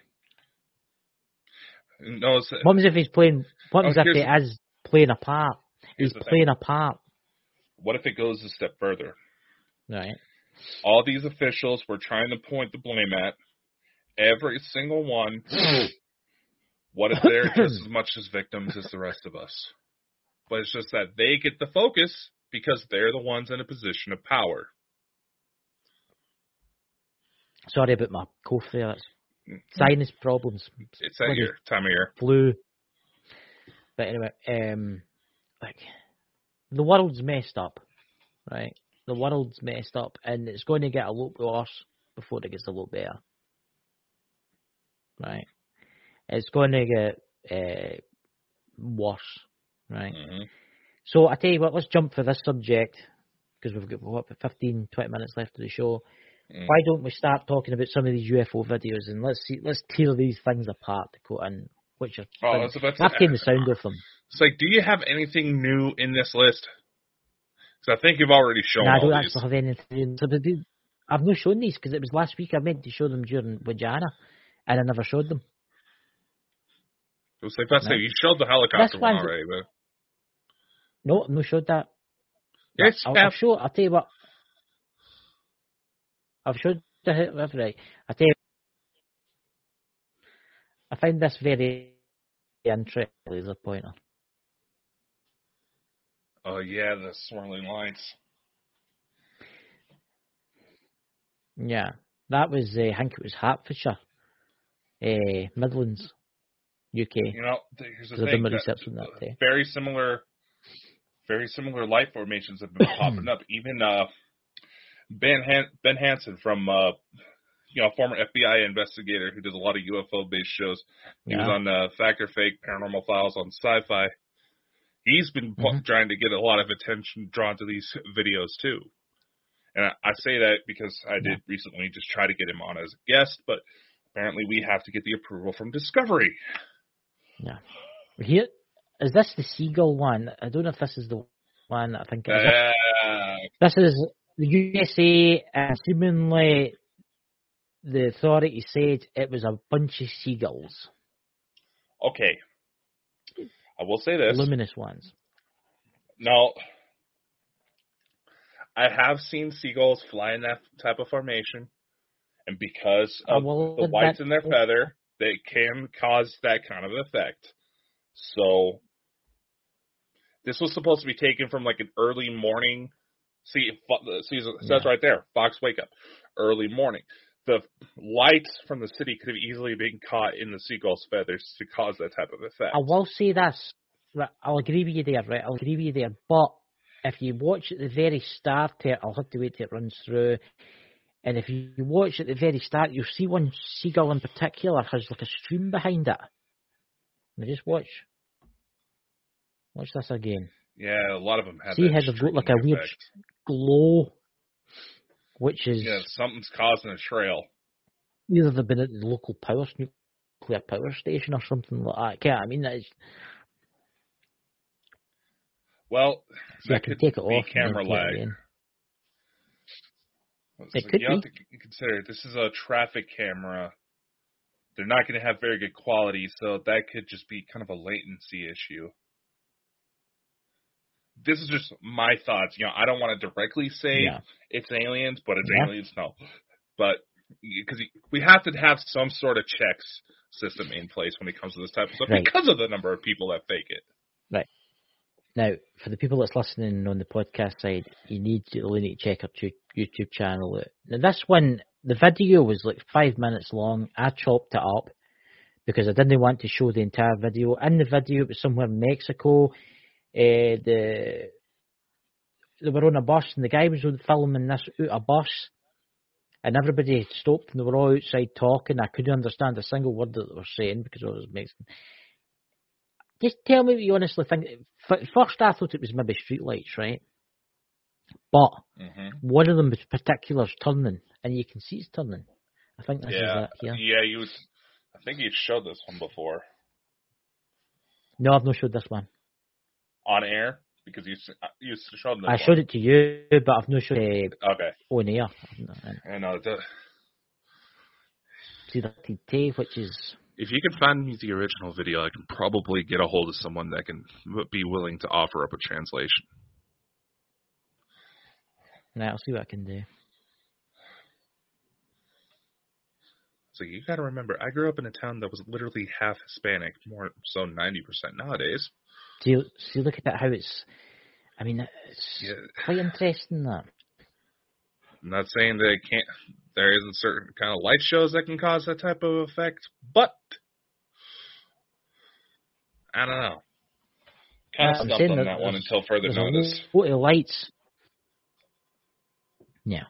No, what happens if he's playing? What happens if he is playing a part? He's playing a part. What if it goes a step further? Right. All these officials were trying to point the blame at every single one. What if they're just as much as victims as the rest of us? But it's just that they get the focus because they're the ones in a position of power. Sorry about my cough there. It's sinus problems. It's that time of year. Flu. But anyway, the world's messed up, right? The world's messed up, and it's going to get a little worse before it gets a little better, right? It's going to get worse, right? Mm-hmm. So I tell you what, let's jump for this subject because we've got 15, 20 minutes left of the show. Why don't we start talking about some of these UFO videos and let's tear these things apart, Dakota, and which are I've taken the sound of them. It's like, do you have anything new in this list? Because I think you've already shown all I don't these. actually have anything. I've not shown these because it was last week. I meant to show them during with Jana, and I never showed them. It was like that's it. You showed the helicopter one already, but no, I've not showed that. Yes, I'll tell you what. I've showed the right. I tell you, I find this very interesting. Laser pointer. Oh yeah, the swirling lights. Yeah, that was. I think it was Hertfordshire, Midlands, UK. You know, here's the thing. Very similar light formations have been popping up. Even Ben Hansen from former FBI investigator who does a lot of UFO based shows. He was on Fact or Fake, Paranormal Files on Sci-Fi. He's been trying to get a lot of attention drawn to these videos too. And I say that because I did recently just try to get him on as a guest, but apparently we have to get the approval from Discovery. Yeah. Here, is this the Seagull one? I don't know if this is the one I think it is. This is the USA, and seemingly the authority said it was a bunch of seagulls. Okay. I will say this. Luminous ones. No. I have seen seagulls fly in that type of formation, and because of the whites in their feather, they can cause that kind of effect. So, this was supposed to be taken from like an early morning. See, it says right there, Fox Wake Up, early morning. The light from the city could have easily been caught in the seagull's feathers to cause that type of effect. I will say this. Right, I'll agree with you there, right? I'll agree with you there, but if you watch at the very start here, I'll have to wait till it runs through. And if you watch at the very start, you'll see one seagull in particular has like a stream behind it. Now just watch. Watch this again. Yeah, a lot of them have. See how they've got like a weird glow, which is something's causing a trail. Either they've been at the local nuclear power station or something like that. I mean, that is. Well, that could take it off. Camera lag. It could you have to consider this is a traffic camera. They're not going to have very good quality, so that could just be kind of a latency issue. This is just my thoughts. I don't want to directly say it's aliens, but it's aliens. No, but because we have to have some sort of checks system in place when it comes to this type of stuff because of the number of people that fake it. Right. Now, for the people that's listening on the podcast side, you need to check our YouTube channel. Now, this one, the video was like 5 minutes long. I chopped it up because I didn't want to show the entire video. In the video, it was somewhere in Mexico. They were on a bus, and the guy was filming this out of a bus, and everybody stopped, and they were all outside talking. I couldn't understand a single word that they were saying because I was Mexican. Just tell me what you honestly think. First, I thought it was maybe streetlights, right? But one of them in particular is turning, and you can see it's turning. I think this is that here. Yeah, I think you showed this one before. No, I've not showed this one. On air? Because you showed this I showed it to you, but I've not showed it on air. I know. See that tape, which is... If you can find me the original video, I can probably get a hold of someone that can be willing to offer up a translation. Now, I'll see what I can do. So you got to remember, I grew up in a town that was literally half Hispanic, more so 90% nowadays. See, look at that, how it's... I mean, it's quite interesting, that. I'm not saying that there isn't certain kind of light shows that can cause that type of effect, but I don't know. Kind of stumped on that one until further notice. What lights? Yeah.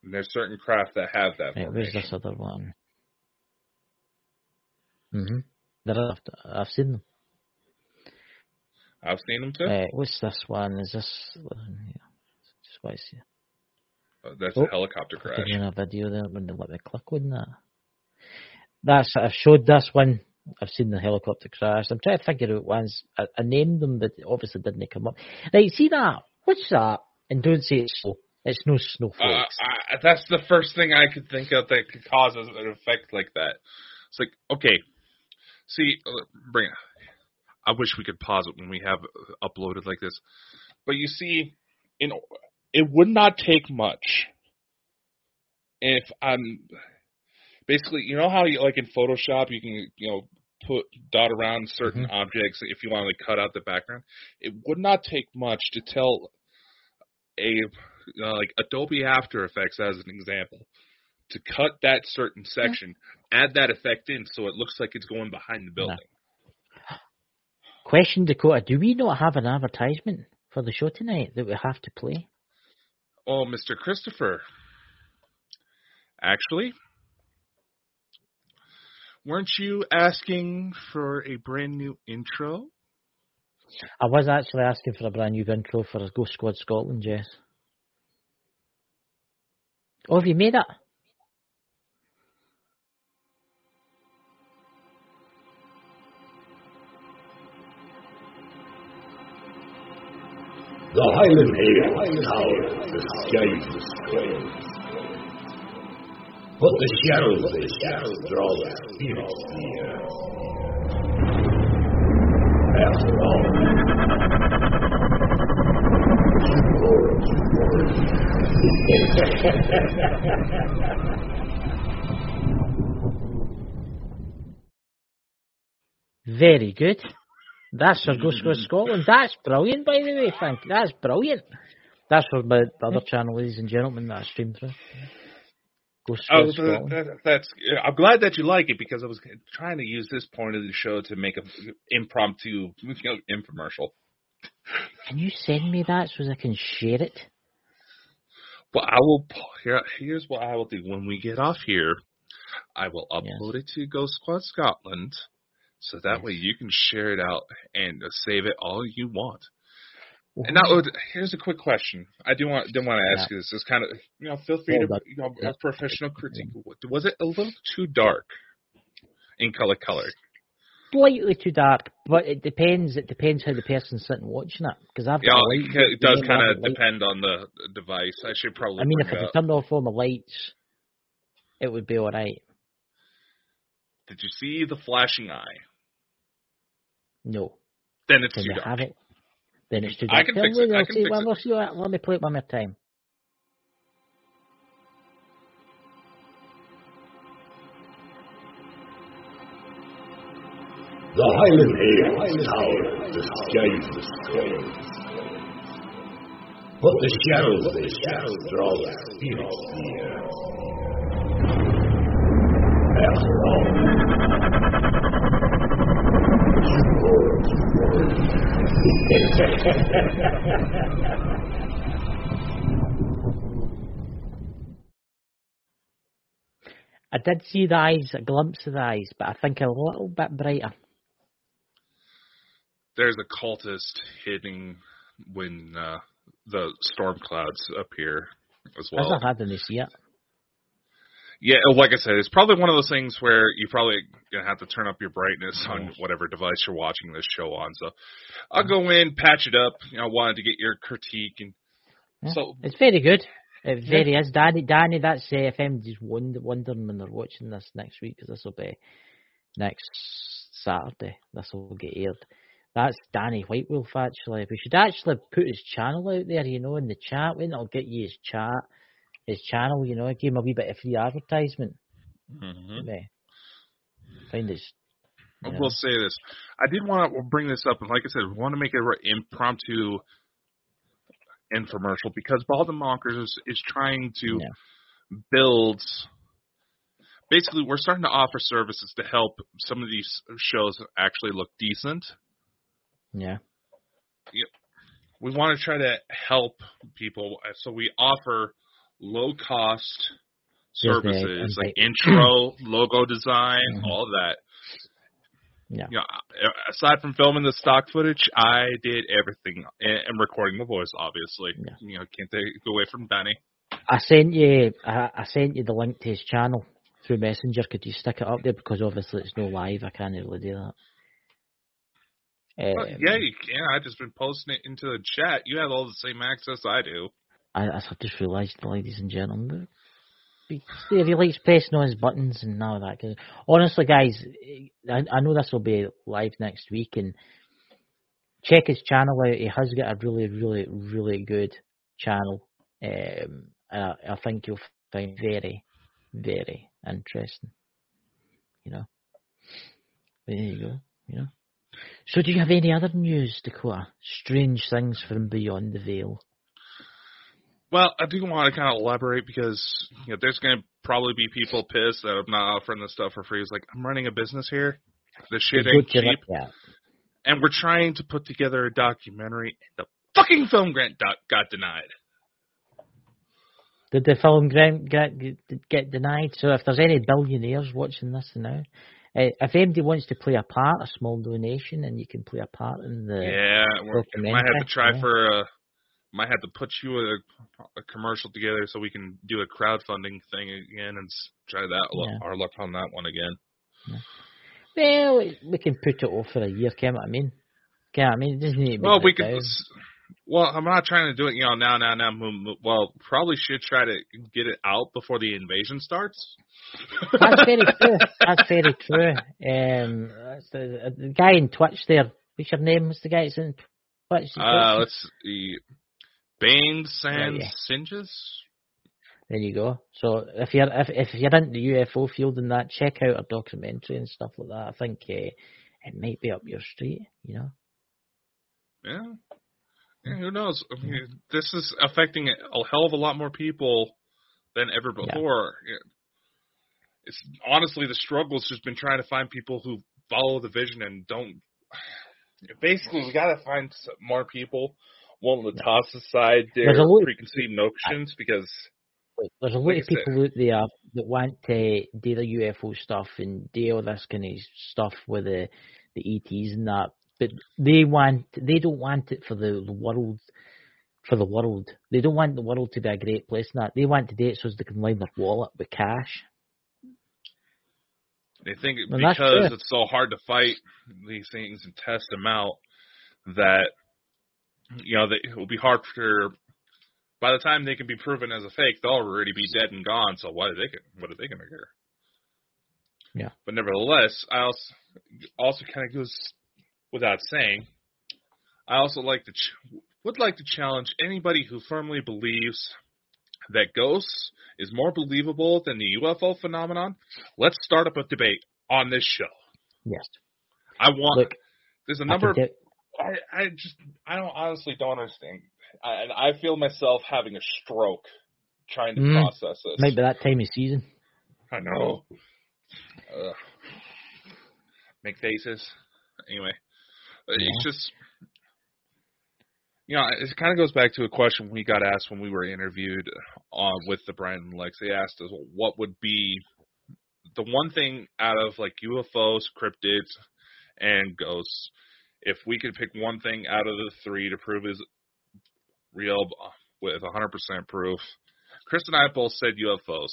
And there's certain craft that have that. Right, where's this other one? I've seen them. I've seen them too. What's this one? Is this? Just what I see. That's a helicopter crash. There's a video there. When they let me click on that. I've showed this one. I've seen the helicopter crash. I'm trying to figure out ones. I named them, but obviously didn't come up. Like, see that? What's that? And don't say it's so. It's no snowflakes. That's the first thing I could think of that could cause an effect like that. It's like, okay, see, bring it. I wish we could pause it when we have uploaded like this. But you see, it would not take much if I'm basically, you know how you, like in Photoshop you can dot around certain objects if you want to cut out the background. It would not take much to tell like Adobe After Effects as an example to cut that certain section, add that effect in so it looks like it's going behind the building. No. Question, Dakota, do we not have an advertisement for the show tonight that we have to play? Oh, Mr. Christopher. Actually, weren't you asking for a brand new intro? I was actually asking for a brand new intro for Ghost Squad Scotland, Jess. Oh, have you made it? The Highland Hail Tower, the skies is clear. But the shadows they cast draw the spirits near. After all, Very good. That's for Ghost Squad Scotland. That's brilliant, by the way, Frank. That's brilliant. That's for the other channel, ladies and gentlemen, that I stream through. Ghost Squad Scotland. I'm glad that you like it because I was trying to use this point of the show to make an impromptu infomercial. Can you send me that so I can share it? Well, I will. Here's what I will do. When we get off here, I will upload it to Ghost Squad Scotland. So that way you can share it out and save it all you want. And now, here's a quick question. I didn't want to ask you this. It's kind of, feel free to, a professional critique. Was it a little too dark in color? Slightly too dark, but it depends. It depends how the person's sitting watching it. Because it does kind of depend on the device. I should probably. I mean, if I turned off all my lights, it would be all right. Did you see the flashing eye? No. Then it's too dark. Have it? Then it's too dark. I can fix it. Let me play it one more time. The Highland Hail Tower, the skies is clear. But the shadows they cast draw the spirits near. After I did see the eyes, a glimpse of the eyes, but I think a little bit brighter. There's a cultist hitting when the storm clouds appear as well. I've not had any see it. Yeah, like I said, it's probably one of those things where you probably gonna have to turn up your brightness on whatever device you're watching this show on. So I'll go in, patch it up. I wanted to get your critique, and so it's very good. It very is. Danny, that's FM just wondering when they're watching this next week, because this will be next Saturday. This will get aired. That's Danny White Wolf, actually. We should actually put his channel out there, in the chat. When I'll get you his channel, give him a wee bit of free advertisement. Find his. I will say this. I did want to bring this up, and like I said, we want to make it an impromptu infomercial because Bonkers is trying to build. Basically, we're starting to offer services to help some of these shows actually look decent. Yeah. We want to try to help people, so we offer low-cost services like intro, logo design, all of that. Yeah. Aside from filming the stock footage, I did everything and recording the voice. Obviously, can't take away from Danny. I sent you the link to his channel through Messenger. Could you stick it up there, because obviously it's no live. I can't really do that. You can. I've just been posting it into the chat. You have all the same access I do. I've just realised, ladies and gentlemen, if he likes pressing on his buttons and all that. Cause honestly, guys, I know this will be live next week, and check his channel out. He has got a really, really, really good channel. I think you'll find very, very interesting. There you go. So, do you have any other news, Dakota? Strange things from beyond the veil. Well, I do want to kind of elaborate because there's going to probably be people pissed that I'm not offering this stuff for free. It's like, I'm running a business here. This shit ain't cheap. And we're trying to put together a documentary. The fucking film grant got denied. Did the film grant get denied? So if there's any billionaires watching this now, if anybody wants to play a part, a small donation, and you can play a part in the we might have to try might have to put you a commercial together so we can do a crowdfunding thing again and try that our luck on that one again. Yeah. Well, we can put it off for a year, can I mean? It doesn't need to be we could. Well, I'm not trying to do it, now. Well, probably should try to get it out before the invasion starts. That's very true. That's very true. The guy in Twitch there, what's your name? What's the guy that's in Twitch? Let's see. Baines and Singes. There you go. So if you're into the UFO field and that, check out our documentary and stuff like that. I think it might be up your street. Yeah, who knows? I mean, this is affecting a hell of a lot more people than ever before. Yeah. It's honestly, the struggle's just been trying to find people who follow the vision and don't. Basically, we got to find more people willing to toss aside their preconceived notions because there's a lot of people out there that want to do the UFO stuff and do all this kind of stuff with the ETs and that. But they don't want it for the world. For the world, they don't want the world to be a great place. And that they want to do it so they can line their wallet with cash. They think because it's so hard to fight these things and test them out that it will be hard for. By the time they can be proven as a fake, they'll already be dead and gone. So what are they going to care? Yeah. But nevertheless, I also kind of goes without saying, I also would like to challenge anybody who firmly believes that ghosts is more believable than the UFO phenomenon. Let's start up a debate on this show. Yes. There's a number of... I honestly don't understand. I feel myself having a stroke trying to process this. Might be that time of season. I know. Make faces. Anyway. It's just, it kind of goes back to a question we got asked when we were interviewed with the Brian and Lex. They asked us what would be the one thing out of like UFOs, cryptids, and ghosts, if we could pick one thing out of the three to prove is real with 100% proof. Chris and I both said UFOs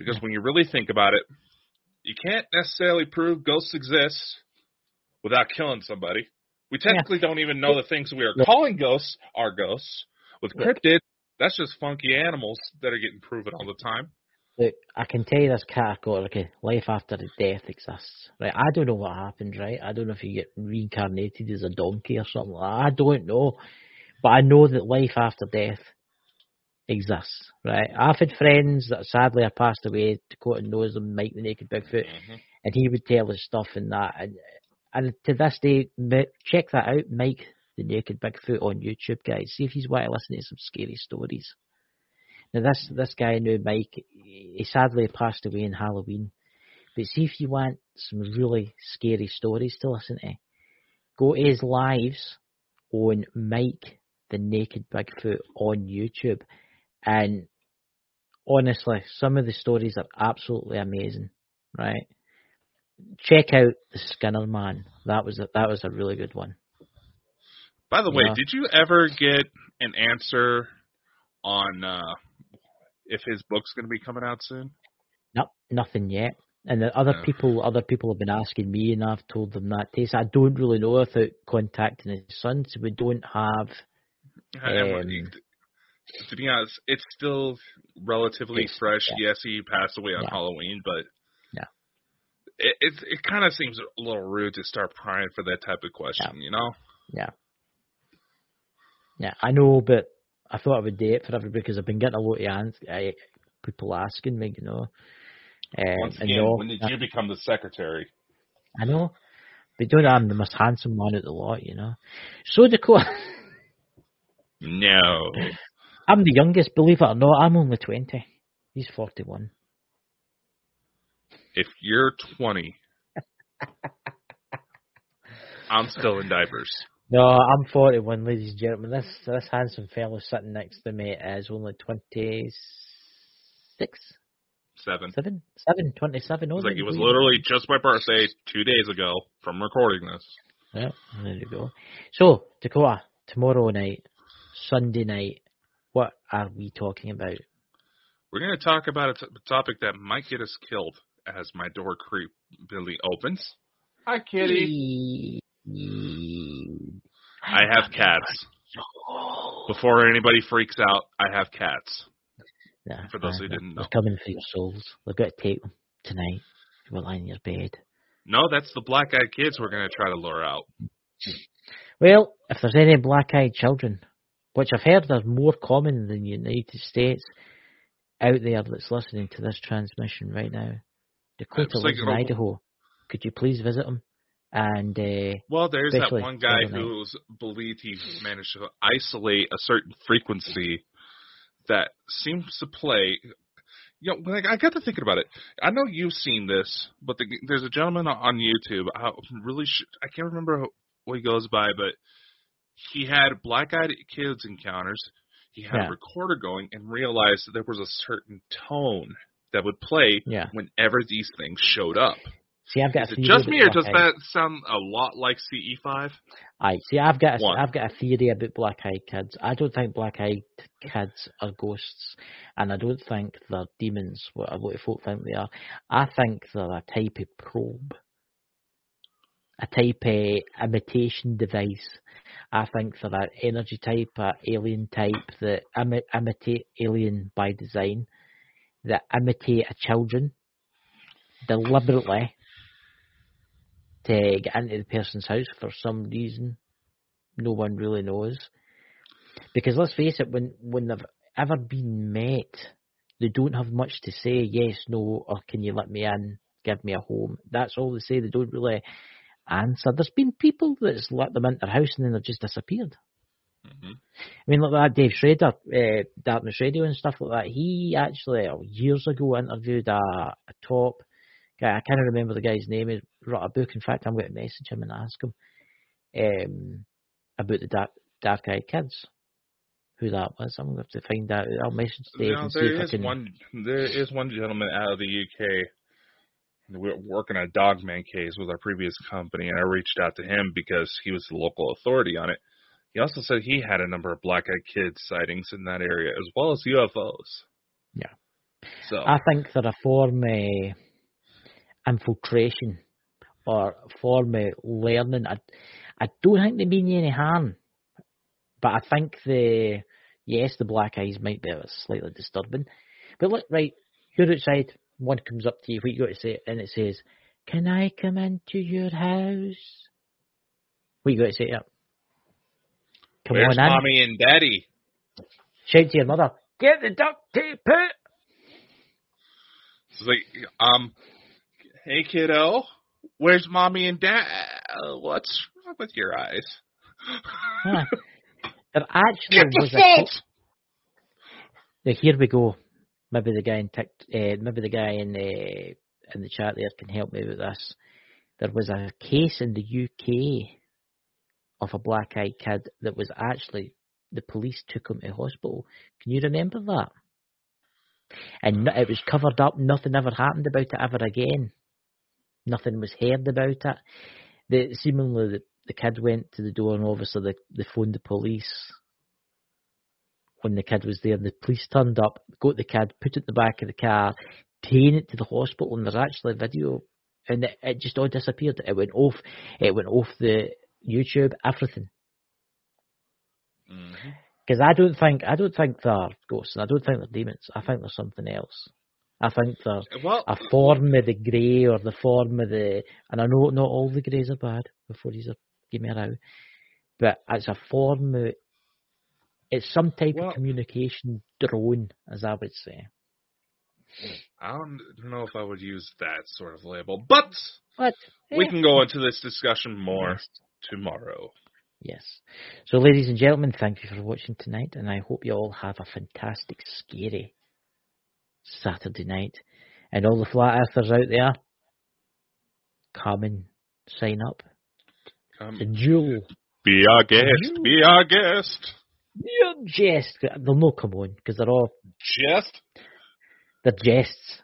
because when you really think about it, you can't necessarily prove ghosts exist without killing somebody. We technically don't even know the things we are calling ghosts are ghosts. With cryptids, that's just funky animals that are getting proven all the time. Look, I can tell you this categorically, life after death exists. Right? I don't know what happens, right? I don't know if you get reincarnated as a donkey or something like that. I don't know. But I know that life after death exists, right? I've had friends that sadly have passed away. Dakota knows them, Mike the Naked Bigfoot, and he would tell us stuff and that. And to this day, check that out, Mike the Naked Bigfoot on YouTube, guys. See if he's want to listen to some scary stories. Now, this guy now, Mike, he sadly passed away in Halloween. But see if you want some really scary stories to listen to, go to his lives on Mike the Naked Bigfoot on YouTube. And honestly, some of the stories are absolutely amazing, right? Check out the Skinner Man. That was a really good one. By the way, did you ever get an answer on if his book's going to be coming out soon? Nope, nothing yet. And the other people have been asking me, and I've told them that too. So I don't really know without contacting his son. So we don't have. to be honest, it's still relatively fresh. Yeah. Yes, he passed away on Halloween, but it kind of seems a little rude to start prying for that type of question, you know? Yeah. Yeah, I know, but I thought I would do it for everybody because I've been getting a lot of people asking me, you know. Once again, when did you become the secretary? I know. But don't I'm the most handsome man of the lot, you know. So, Dakota. No. I'm the youngest, believe it or not. I'm only 20. He's 41. If you're 20, I'm still in diapers. No, I'm 41, ladies and gentlemen. This handsome fellow sitting next to me is only 26. 27. It was like it was literally just my birthday 2 days ago from recording this. Yeah, there you go. So, Dakota, tomorrow night, Sunday night, what are we talking about? We're going to talk about a topic that might get us killed as my door creepily opens. Hi, kitty. I have cats. Before anybody freaks out, I have cats. Yeah, for those who didn't know. They're coming for your souls. We've got to take them tonight. We're lying in your bed. No, that's the black-eyed kids we're going to try to lure out. Well, if there's any black-eyed children, which I've heard are more common in the United States, out there that's listening to this transmission right now, Dakota lives in Idaho. Could you please visit them? And well, there's that one guy who's believed he managed to isolate a certain frequency that seems to play. You know, I got to thinking about it. I know you've seen this, but there's a gentleman on YouTube. I can't remember what he goes by, but he had black-eyed kids encounters. He had a recorder going and realized that there was a certain tone that would play whenever these things showed up. See, I've got Is it just me, or does that sound a lot like CE5? I've got a theory about black-eyed kids. I don't think black-eyed kids are ghosts, and I don't think they're demons, what folk think they are. I think they're a type of probe, a type of imitation device. I think they're an energy type, an alien type that imitate alien by design, that imitate a children deliberately to get into the person's house for some reason. No one really knows. Because let's face it, when they've ever been met, they don't have much to say, yes, no, or can you let me in, give me a home. That's all they say. They don't really answer. There's been people that's let them into their house and then they've just disappeared. Mm-hmm. I mean, like that Dave Schrader, Darkness Radio and stuff like that, he actually, years ago, interviewed a top guy. I can't remember the guy's name. He wrote a book. In fact, I'm going to message him and ask him about the dark-eyed kids. Who that was? I'm going to have to find out. I'll message Dave and see if I can... There is one gentleman out of the UK. We're working a Dogman case with our previous company, and I reached out to him because he was the local authority on it. He also said he had a number of black-eyed kids sightings in that area, as well as UFOs. Yeah. So I think they're a form of infiltration or form of learning. I don't think they mean you any harm, but I think the black eyes might be slightly disturbing. But look, right, you're outside, one comes up to you, what you got to say, and it says, "Can I come into your house?" What you got to say? Up. Come Where's on in. Mommy and Daddy? Shout to your mother, "Get the duct tape out!" It's like, hey kiddo, where's Mommy and Dad? What's wrong with your eyes? There actually Get the salt! Here we go. Maybe the guy in the chat there can help me with this. There was a case in the UK of a black-eyed kid that was actually, the police took him to hospital. Can you remember that? And it was covered up. Nothing ever happened about it ever again. Nothing was heard about it. Seemingly the kid went to the door and obviously they phoned the police. When the kid was there, the police turned up, got the kid, put it in the back of the car, taken it to the hospital, and there's actually a video, and it just all disappeared. It went off the YouTube, everything. Mm-hmm. Because I don't think they're ghosts, and I don't think they're demons. I think they're something else. I think they're a form of the grey or the form of the... And I know not all the greys are bad, before you give me a row. But it's a form of... It's some type of communication drone, as I would say. I don't know if I would use that sort of label. But we can go into this discussion more tomorrow. Yes. So, ladies and gentlemen, thank you for watching tonight, and I hope you all have a fantastic, scary Saturday night. And all the flat earthers out there, come and sign up. The Jewel. Be our guest. Be our guest. You're jest. They'll not come on, because they're all... Jest? They're jests.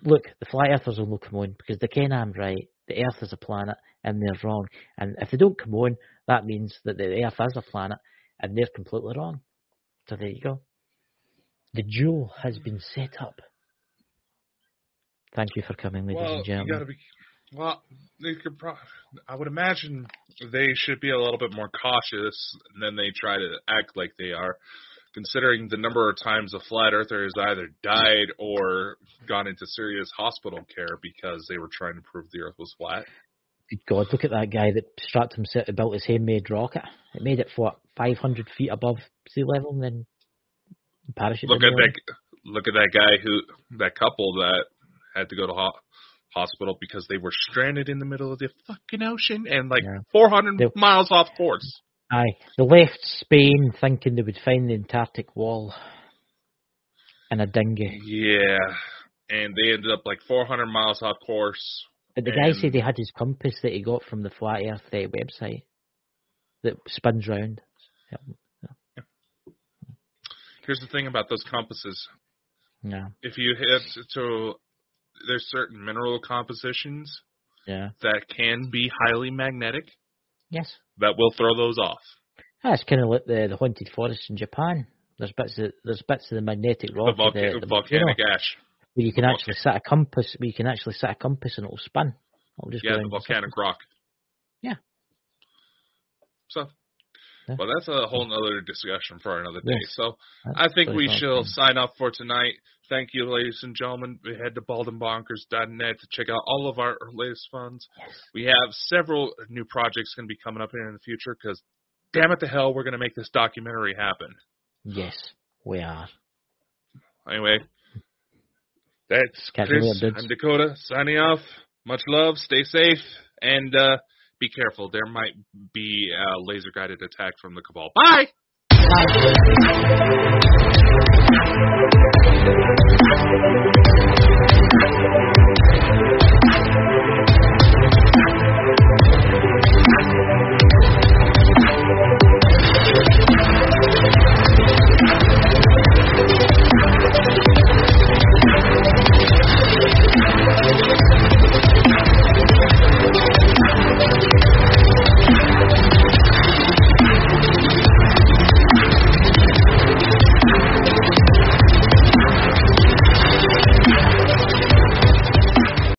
Look, the flat earthers will not come on, because they ken I'm right. The Earth is a planet, and they're wrong. And if they don't come on, that means that the Earth is a planet, and they're completely wrong. So there you go. The Jewel has been set up. Thank you for coming, ladies and gentlemen. I would imagine they should be a little bit more cautious than they try to act like they are, considering the number of times a flat earther has either died or gone into serious hospital care because they were trying to prove the Earth was flat. Good God, look at that guy that strapped himself, built his handmade rocket. It made it, 500 feet above sea level, and then parachute. Look at that guy that couple that had to go to hospital because they were stranded in the middle of the fucking ocean and 400 miles off course. Aye, they left Spain thinking they would find the Antarctic wall in a dinghy. Yeah, and they ended up 400 miles off course. But the guy said he had his compass that he got from the Flat Earth website that spins round. Yeah. Here's the thing about those compasses. Yeah. If you hit to... There's certain mineral compositions that can be highly magnetic. Yes. That will throw those off. It's kind of like the haunted forest in Japan. There's bits of the magnetic rock. The volcanic ash. Where you can actually set a compass. Where you can actually set a compass and it'll spin. The volcanic rock. Yeah. So, well, that's a whole other discussion for another day. Yes. So, I think we shall sign off for tonight. Thank you, ladies and gentlemen. We head to baldenbonkers.net to check out all of our latest funds. Yes. We have several new projects going to be coming up here in the future because, damn it to hell, we're going to make this documentary happen. Yes, we are. Anyway, that's Chris. I'm Dakota, signing off. Much love, stay safe, and be careful. There might be a laser-guided attack from the Cabal. Bye! Bye.